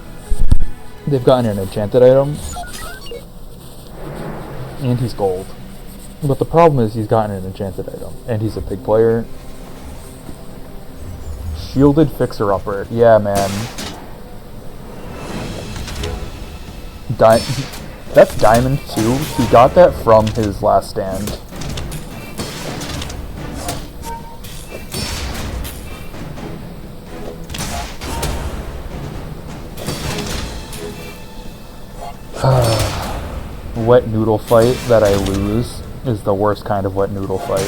they've gotten an enchanted item and he's gold. But the problem is he's gotten an enchanted item and he's a pig player. Shielded fixer-upper. Yeah, man. That's diamond too. He got that from his last stand. Wet noodle fight that I lose is the worst kind of wet noodle fight.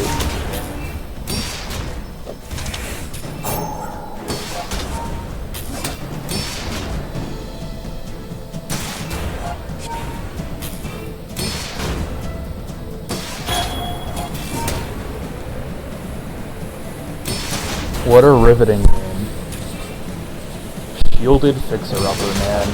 What a riveting game. Shielded fixer-upper, man.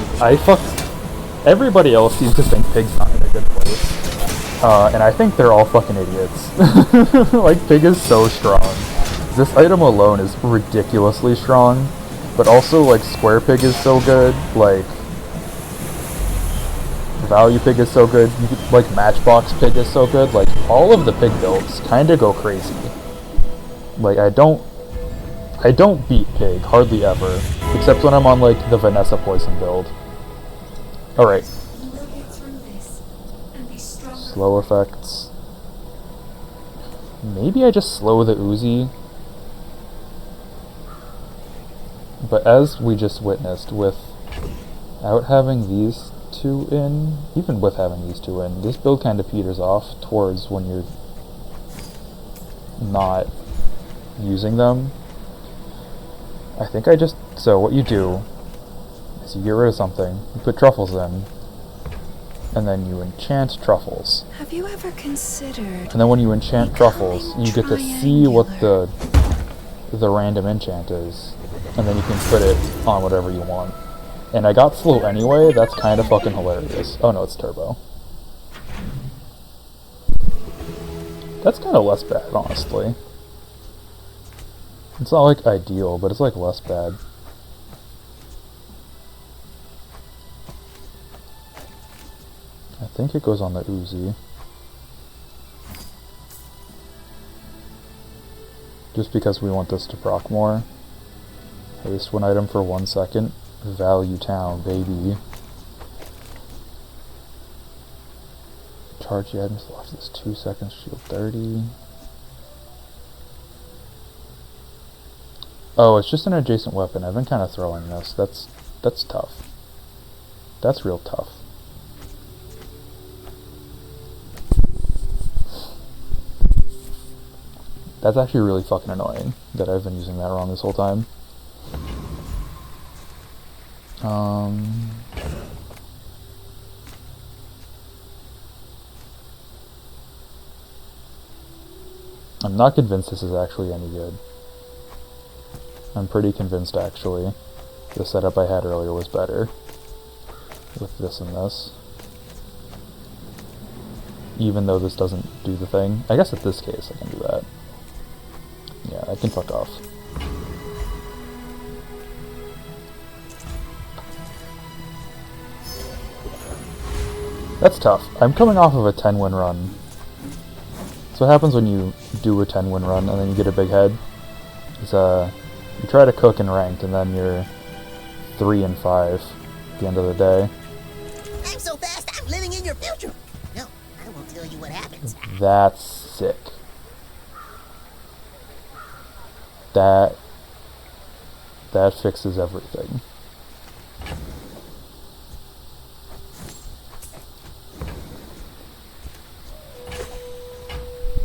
Everybody else seems to think Pig's not in a good place. And I think they're all fucking idiots. Like, Pig is so strong. This item alone is ridiculously strong. But also, like, Square Pig is so good. Like, Value Pig is so good. Like, Matchbox Pig is so good. Like, all of the Pig builds kinda go crazy. Like, I don't beat Pig, hardly ever. Except when I'm on, like, the Vanessa Poison build. Alright. Slow effects. Maybe I just slow the Uzi. But as we just witnessed, without having these two in, even with having these two in, this build kind of peters off towards when you're not using them. I think so what you do is you get rid of something, you put truffles in, and then you enchant truffles. Have you ever considered? And then when you enchant truffles, you get to see what the random enchant is, and then you can put it on whatever you want. And I got slow anyway, that's kind of fucking hilarious. Oh no, it's turbo. That's kind of less bad, honestly. It's not like ideal, but it's like less bad. I think it goes on the Uzi. Just because we want this to proc more. Haste one item for 1 second. Value town, baby. Charge the items left this 2 seconds, shield 30. Oh, it's just an adjacent weapon. I've been kind of throwing this. That's tough. That's real tough. That's actually really fucking annoying that I've been using that wrong this whole time. I'm not convinced this is actually any good. I'm pretty convinced, actually. The setup I had earlier was better. With this and this. Even though this doesn't do the thing. I guess in this case I can do that. Yeah, I can fuck off. That's tough. I'm coming off of a 10-win run. So what happens when you do a 10-win run and then you get a big head is you try to cook in ranked and then you're 3-5 at the end of the day. I'm so fast, I'm living in your future. No, I won't tell you what happens. That's sick. That fixes everything.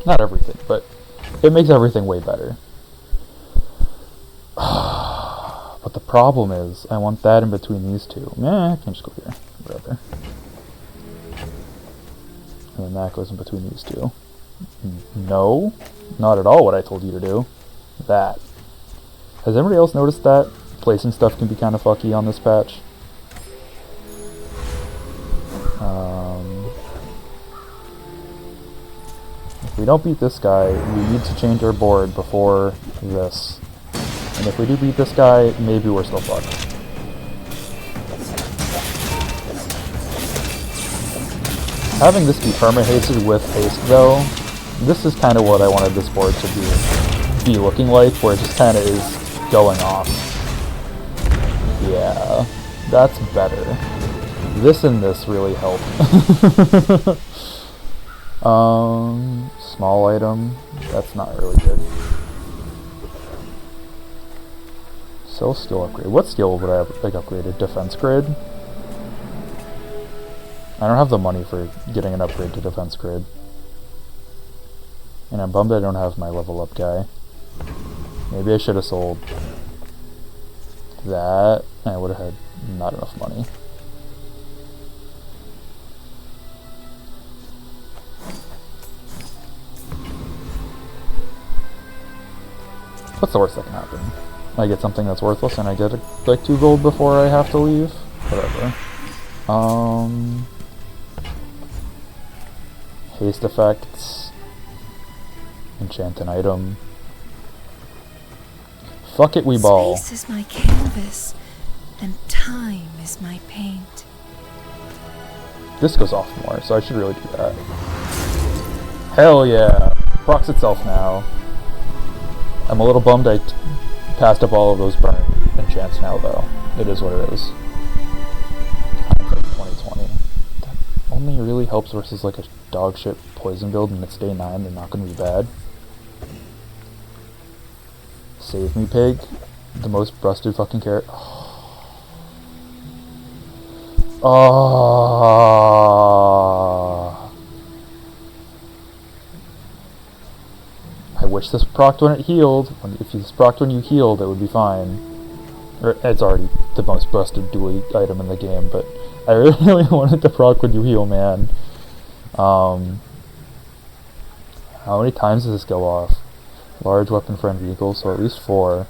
Not everything, but it makes everything way better. But the problem is, I want that in between these two. I can just go here. Whatever. And then that goes in between these two. No, not at all what I told you to do. That. Has anybody else noticed that? Placing stuff can be kind of fucky on this patch. If we don't beat this guy, we need to change our board before this. And if we do beat this guy, maybe we're still fucked. Having this be perma-hasted with haste, though, this is kind of what I wanted this board to be looking like, where it just kind of is going off. Yeah, that's better. This and this really help. Small item, that's not really good. So skill upgrade. What skill would I have like upgraded? Defense grid? I don't have the money for getting an upgrade to defense grid. And I'm bummed I don't have my level up guy. Maybe I should have sold that. I would have had not enough money. What's the worst that can happen? I get something that's worthless and I get like 2 gold before I have to leave? Whatever. Haste effects. Enchant an item. Fuck it, we ball. Space is my canvas, and time is my paint. This goes off more, so I should really do that. Hell yeah! Procs itself now. I'm a little bummed I passed up all of those burn enchants now, though. It is what it is. Hindsight 2020. That only really helps versus like a dog shit poison build and it's day 9, they're not gonna be bad. Save me, pig. The most busted fucking carrot. I wish this procced when it healed. If this procced when you healed, it would be fine. Or, it's already the most busted dual item in the game, but I really wanted to proc when you heal, man. How many times does this go off? Large weapon friend vehicle, so at least 4.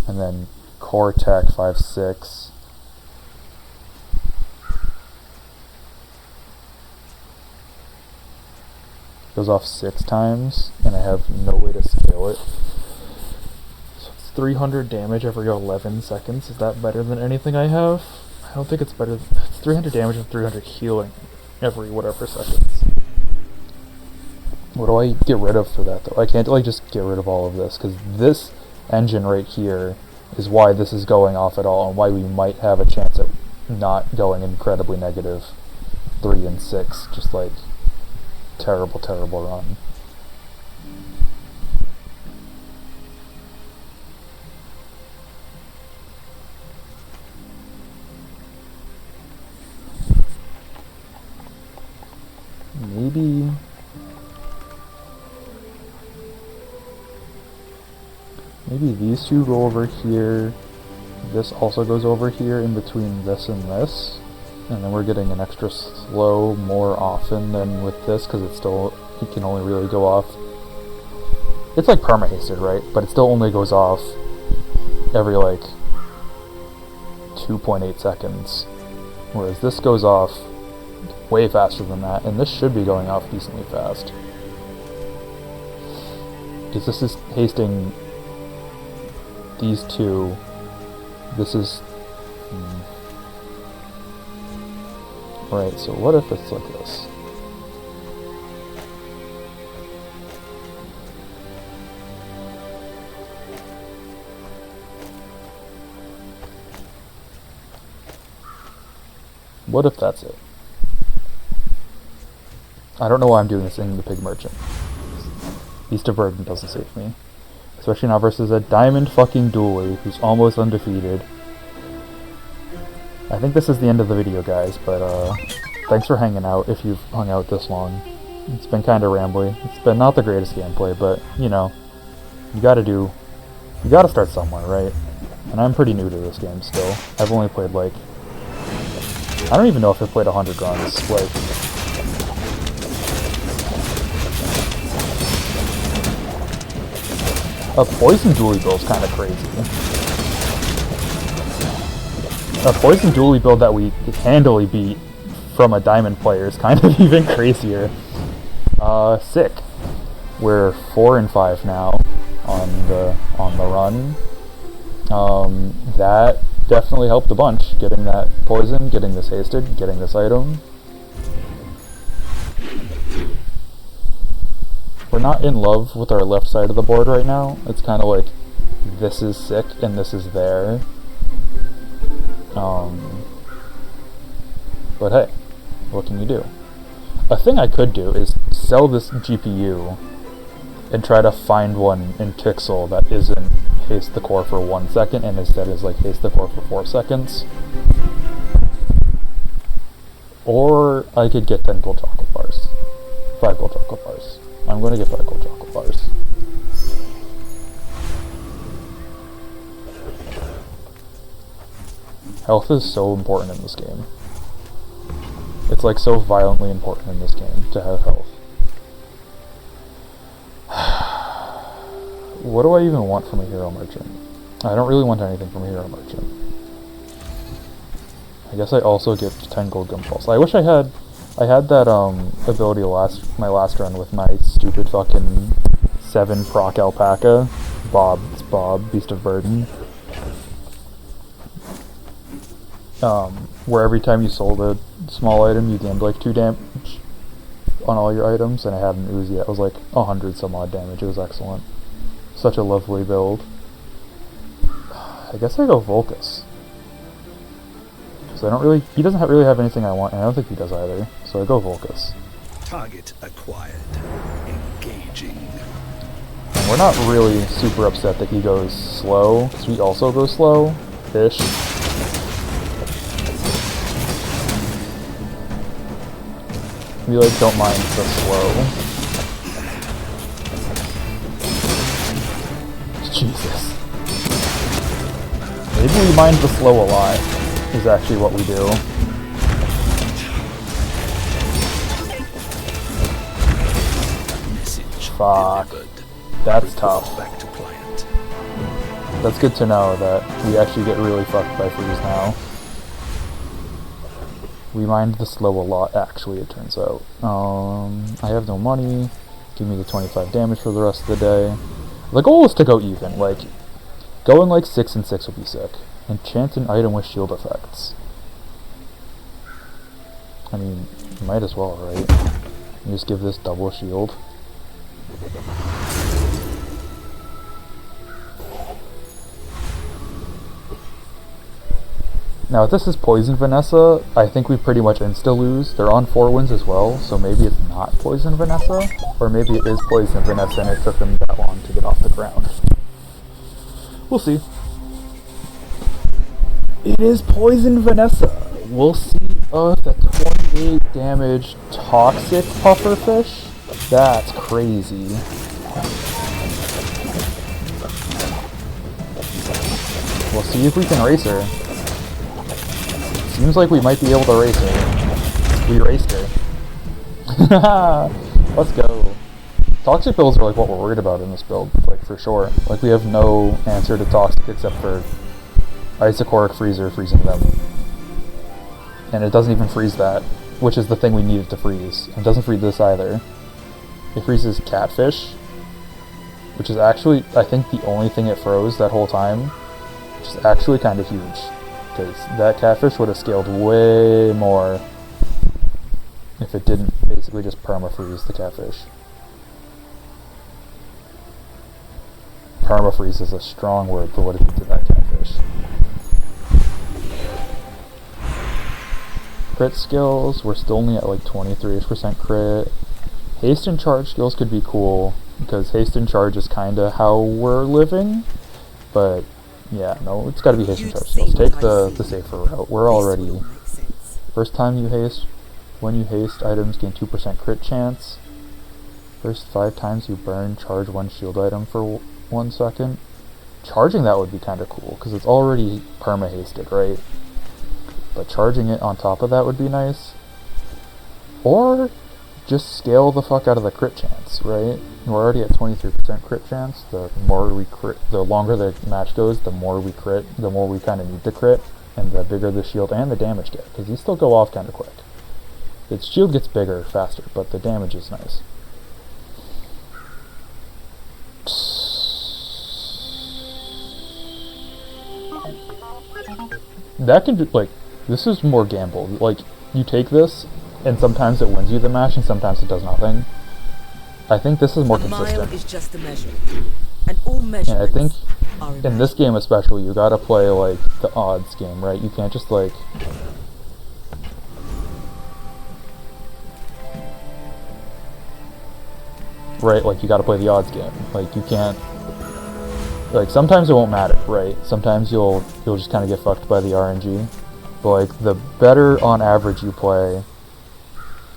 And then core attack 5-6. Goes off 6 times, and I have no way to scale it. So it's 300 damage every 11 seconds. Is that better than anything I have? I don't think it's better. It's 300 damage and 300 healing every whatever seconds. What do I get rid of for that, though? I can't like just get rid of all of this, because this engine right here is why this is going off at all, and why we might have a chance at not going incredibly negative 3 and 6. Just like terrible, terrible run. Maybe these two go over here. This also goes over here in between this and this. And then we're getting an extra slow more often than with this, because it can only really go off. It's like perma-hasted, right? But it still only goes off every like 2.8 seconds, whereas this goes off way faster than that, and this should be going off decently fast. Because this is hasting these two. This is... Right, so what if it's like this? What if that's it? I don't know why I'm doing this in the Pig Merchant. Beast of Burden doesn't save me. Especially now versus a diamond fucking duelie who's almost undefeated. I think this is the end of the video, guys, but thanks for hanging out if you've hung out this long. It's been kinda rambly. It's been not the greatest gameplay, but, you know, you gotta start somewhere, right? And I'm pretty new to this game still. I've only played like... I don't even know if I've played 100 runs, like... A poison duelie build's kinda crazy. A poison duelie build that we handily beat from a diamond player is kind of even crazier. Sick. We're 4 and 5 now on the run. That definitely helped a bunch. Getting that poison, getting this hasted, getting this item. We're not in love with our left side of the board right now. It's kind of like, this is sick and this is there. But hey, what can you do? A thing I could do is sell this GPU and try to find one in Pixel that isn't haste the core for 1 second and instead is like haste the core for 4 seconds. Or I could get 10 gold chocolate bars. 5 gold chocolate bars. I'm gonna get 5 gold chocolate bars. Health is so important in this game. It's like so violently important in this game to have health. What do I even want from a hero merchant? I don't really want anything from a hero merchant. I guess I also get 10 gold gun pulse. I wish I had that ability my last run with my stupid fucking 7 proc alpaca. It's Bob, Beast of Burden. Where every time you sold a small item, you gained like 2 damage on all your items, and I had an Uzi that was like 100 some odd damage. It was excellent. Such a lovely build. I guess I go Volcus. So he doesn't really have anything I want, and I don't think he does either. So I go Volcus. Target acquired. Engaging. And we're not really super upset that he goes slow, because we also go slow-ish. We like don't mind the slow. Jesus. Maybe we mind the slow a lot, is actually what we do. Fuck. That's tough. That's good to know that we actually get really fucked by freeze now. We mind the slow a lot, actually, it turns out. I have no money. Give me the 25 damage for the rest of the day. The goal is to go even. Like, going like 6 and 6 would be sick. Enchant an item with shield effects. I mean, might as well, right? And just give this double shield. Now, if this is Poison Vanessa, I think we pretty much insta-lose. They're on 4 wins as well, so maybe it's not Poison Vanessa, or maybe it is Poison Vanessa and it took them that long to get off the ground. We'll see. It is Poison Vanessa! We'll see the 28 damage toxic pufferfish? That's crazy. We'll see if we can race her. Seems like we might be able to race her. We raced her. Let's go. Toxic builds are like what we're worried about in this build, like for sure. Like we have no answer to toxic except for Isocoric Freezer freezing them. And it doesn't even freeze that, which is the thing we needed to freeze. It doesn't freeze this either. It freezes Catfish, which is actually, I think, the only thing it froze that whole time, which is actually kind of huge. Because that Catfish would have scaled way more if it didn't basically just perma-freeze the Catfish. Perma-freeze is a strong word for what it did to that Catfish. Crit skills, we're still only at like 23% crit. Haste and charge skills could be cool, because haste and charge is kinda how we're living. But yeah, no, it's gotta be haste and charge skills. Take the safer route. We're already... First time you haste, when you haste, items gain 2% crit chance. First 5 times you burn, charge 1 shield item for 1 second. Charging that would be kinda cool, because it's already perma-hasted, right? But charging it on top of that would be nice. Or just scale the fuck out of the crit chance, right? We're already at 23% crit chance. The more we crit, the longer the match goes, the more we crit, the more we kind of need to crit, and the bigger the shield and the damage get, because these still go off kind of quick. Its shield gets bigger faster, but the damage is nice. That can do, like, this is more gamble. Like, you take this, and sometimes it wins you the match, and sometimes it does nothing. I think this is more consistent. Mile is just a measure, and all And I measurements think are in this game especially, you gotta play, like, the odds game, right? You can't just, like... Right, like, you gotta play the odds game. Like, you can't... Like, sometimes it won't matter, right? Sometimes you'll just kind of get fucked by the RNG. But, like, the better on average you play,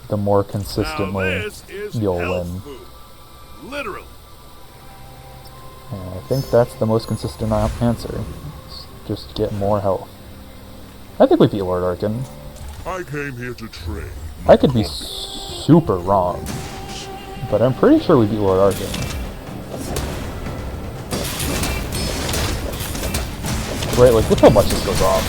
the more consistently you'll win. Food. Literally. And I think that's the most consistent answer. Just get more health. I think we beat Lord Arkin. I came here to trade. I could be super wrong, but I'm pretty sure we beat Lord Arkin. Right, like, look how much this goes off.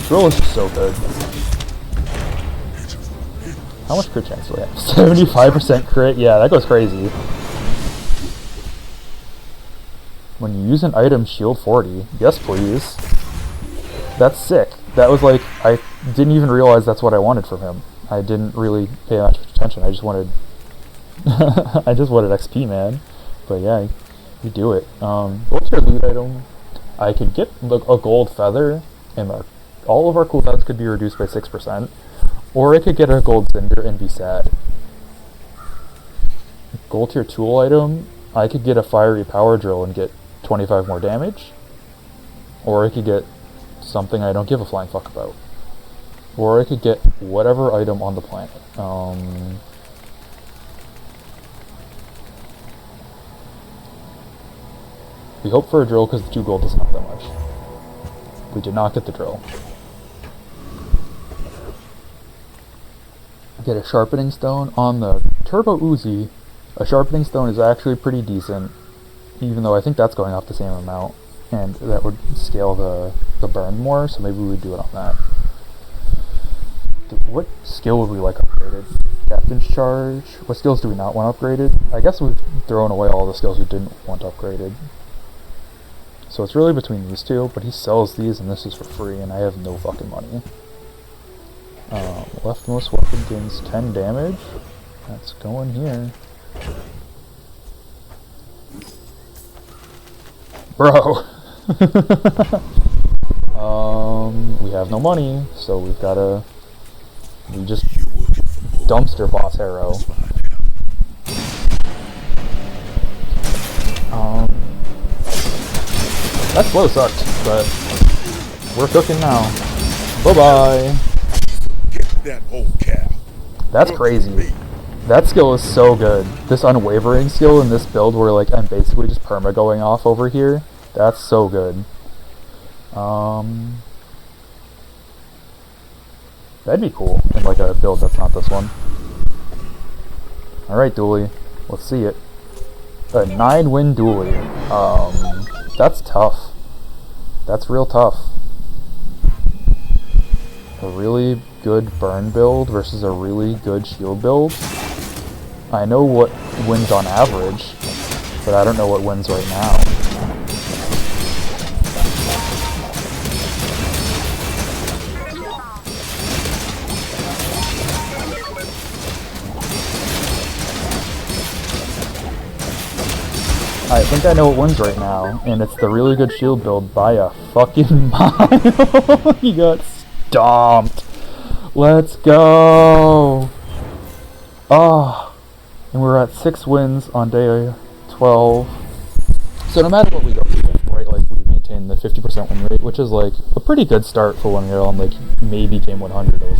Drill is just so good. How much crit chance do we have? 75% crit? Yeah, that goes crazy. When you use an item, shield 40. Yes, please. That's sick. That was like, I didn't even realize that's what I wanted from him. I didn't really pay much attention. I just wanted... I just wanted XP, man. But yeah, you do it. What's your loot item? I could get a gold feather, and all of our cooldowns could be reduced by 6%. Or I could get a gold cinder and be sad. Gold tier tool item, I could get a fiery power drill and get 25 more damage. Or I could get something I don't give a flying fuck about. Or I could get whatever item on the planet. We hope for a drill because the 2 gold doesn't have that much. We did not get the drill. Get a sharpening stone on the Turbo Uzi. A sharpening stone is actually pretty decent, even though I think that's going off the same amount, and that would scale the burn more, so maybe we would do it on that. What skill would we like upgraded? Captain's Charge? What skills do we not want upgraded? I guess we've thrown away all the skills we didn't want upgraded. So it's really between these two, but he sells these and this is for free, and I have no fucking money. Leftmost weapon gains 10 damage. That's going here. Bro! We have no money, so we've gotta... We just dumpster boss arrow. That slow sucked, but we're cooking now. Bye-bye! Get that old cow. That's crazy. That skill is so good. This unwavering skill in this build where like I'm basically just perma going off over here. That's so good. That'd be cool in like a build that's not this one. Alright, dually. Let's see it. A 9-win dually. That's tough. That's real tough. A really good burn build versus a really good shield build. I know what wins on average, but I don't know what wins right now. I think I know what wins right now, and it's the really good shield build by a fucking mile. He got stomped. Let's go. Oh, and we're at 6 wins on day 12. So no matter what we go through, right, like we maintain the 50% win rate, which is like a pretty good start for when you're on like maybe game 100 of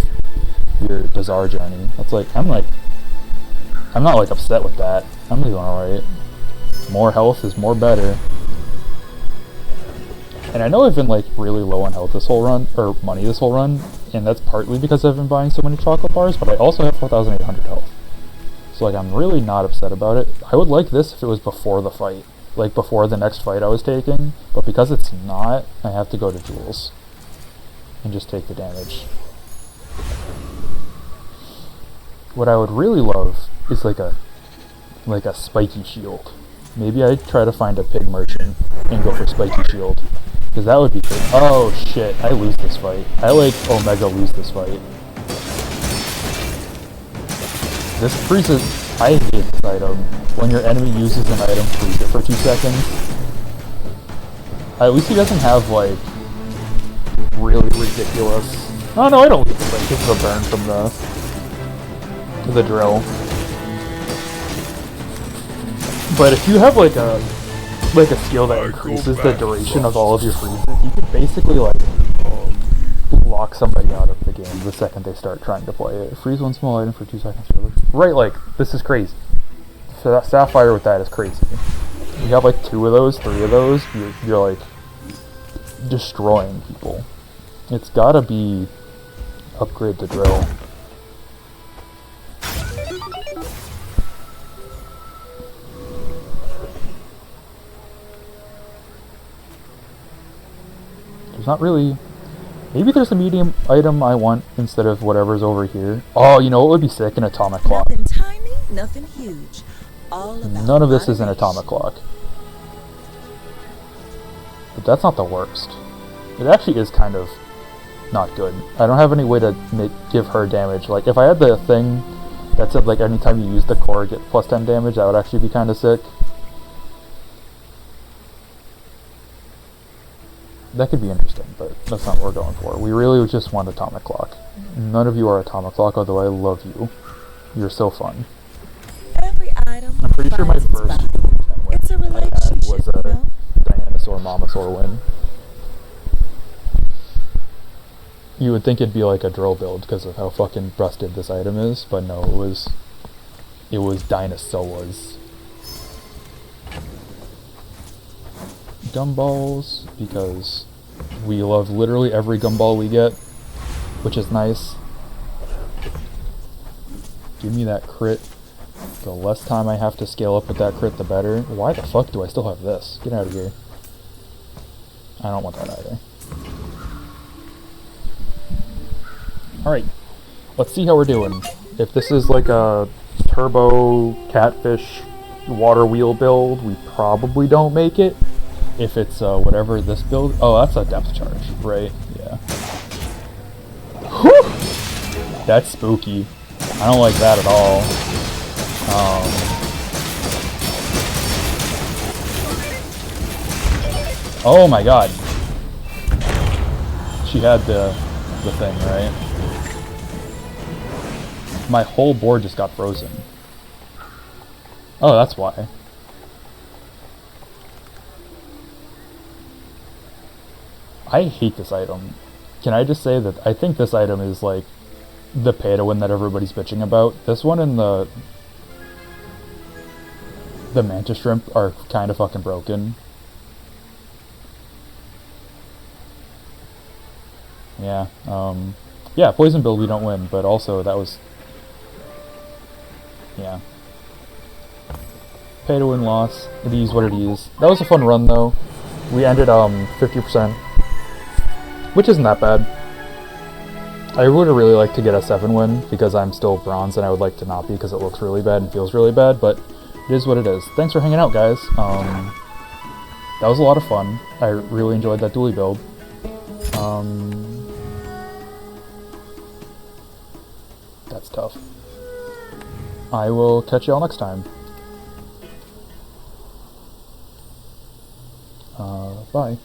your Bazaar journey. That's like, I'm not like upset with that. I'm doing alright. More health is more better. And I know I've been like really low on health this whole run, or money this whole run, and that's partly because I've been buying so many chocolate bars, but I also have 4,800 health. So like I'm really not upset about it. I would like this if it was before the fight, like before the next fight I was taking, but because it's not, I have to go to Jules and just take the damage. What I would really love is like a spiky shield. Maybe I try to find a pig merchant and go for spiky shield, because that would be good. Oh shit, I lose this fight. I like Omega lose this fight. This freezes. I hate this item. When your enemy uses an item, freeze it for 2 seconds. At least he doesn't have like really ridiculous. Oh no, I don't lose this fight. This is a burn from the drill. But if you have like a skill that increases the duration of all of your freezes, you can basically like lock somebody out of the game the second they start trying to play it. Freeze one small item for 2 seconds. Right, like this is crazy. So that Sapphire with that is crazy. You have like 2 of those, 3 of those, you're like destroying people. It's gotta be upgrade the drill. There's not really... Maybe there's a medium item I want instead of whatever's over here. Oh, you know what would be sick? An atomic clock. Nothing tiny, nothing huge. All about None of this is an moderation. atomic clock. But that's not the worst. It actually is kind of not good. I don't have any way to give her damage. Like, if I had the thing that said, like, anytime you use the core, get plus 10 damage, that would actually be kind of sick. That could be interesting, but that's not what we're going for. We really just want Atomic Clock. None of you are Atomic Clock, although I love you. You're so fun. Every item I'm pretty sure my finds its first value. 10 win It's a I had relationship, was you a know? Dinosaur Mamasaur win. You would think it'd be like a drill build because of how fucking busted this item is, but no, it was Dinosaurs. Gumballs, because we love literally every gumball we get, which is nice. Give me that crit. The less time I have to scale up with that crit, the better. Why the fuck do I still have this? Get out of here. I don't want that either. Alright, let's see how we're doing. If this is like a turbo catfish water wheel build, we probably don't make it. If it's whatever this build... Oh, that's a depth charge, right? Yeah. Whew! That's spooky. I don't like that at all. Oh my god. She had the thing, right? My whole board just got frozen. Oh, that's why. I hate this item. Can I just say that I think this item is like the pay to win that everybody's bitching about. This one and the Mantis Shrimp are kind of fucking broken. Yeah, Yeah, poison build we don't win, but also that was... Yeah. Pay to win loss. It is what it is. That was a fun run though. We ended 50%. Which isn't that bad. I would have really liked to get a 7 win because I'm still bronze and I would like to not be because it looks really bad and feels really bad, but it is what it is. Thanks for hanging out, guys. That was a lot of fun. I really enjoyed that dually build. That's tough. I will catch y'all next time. Bye.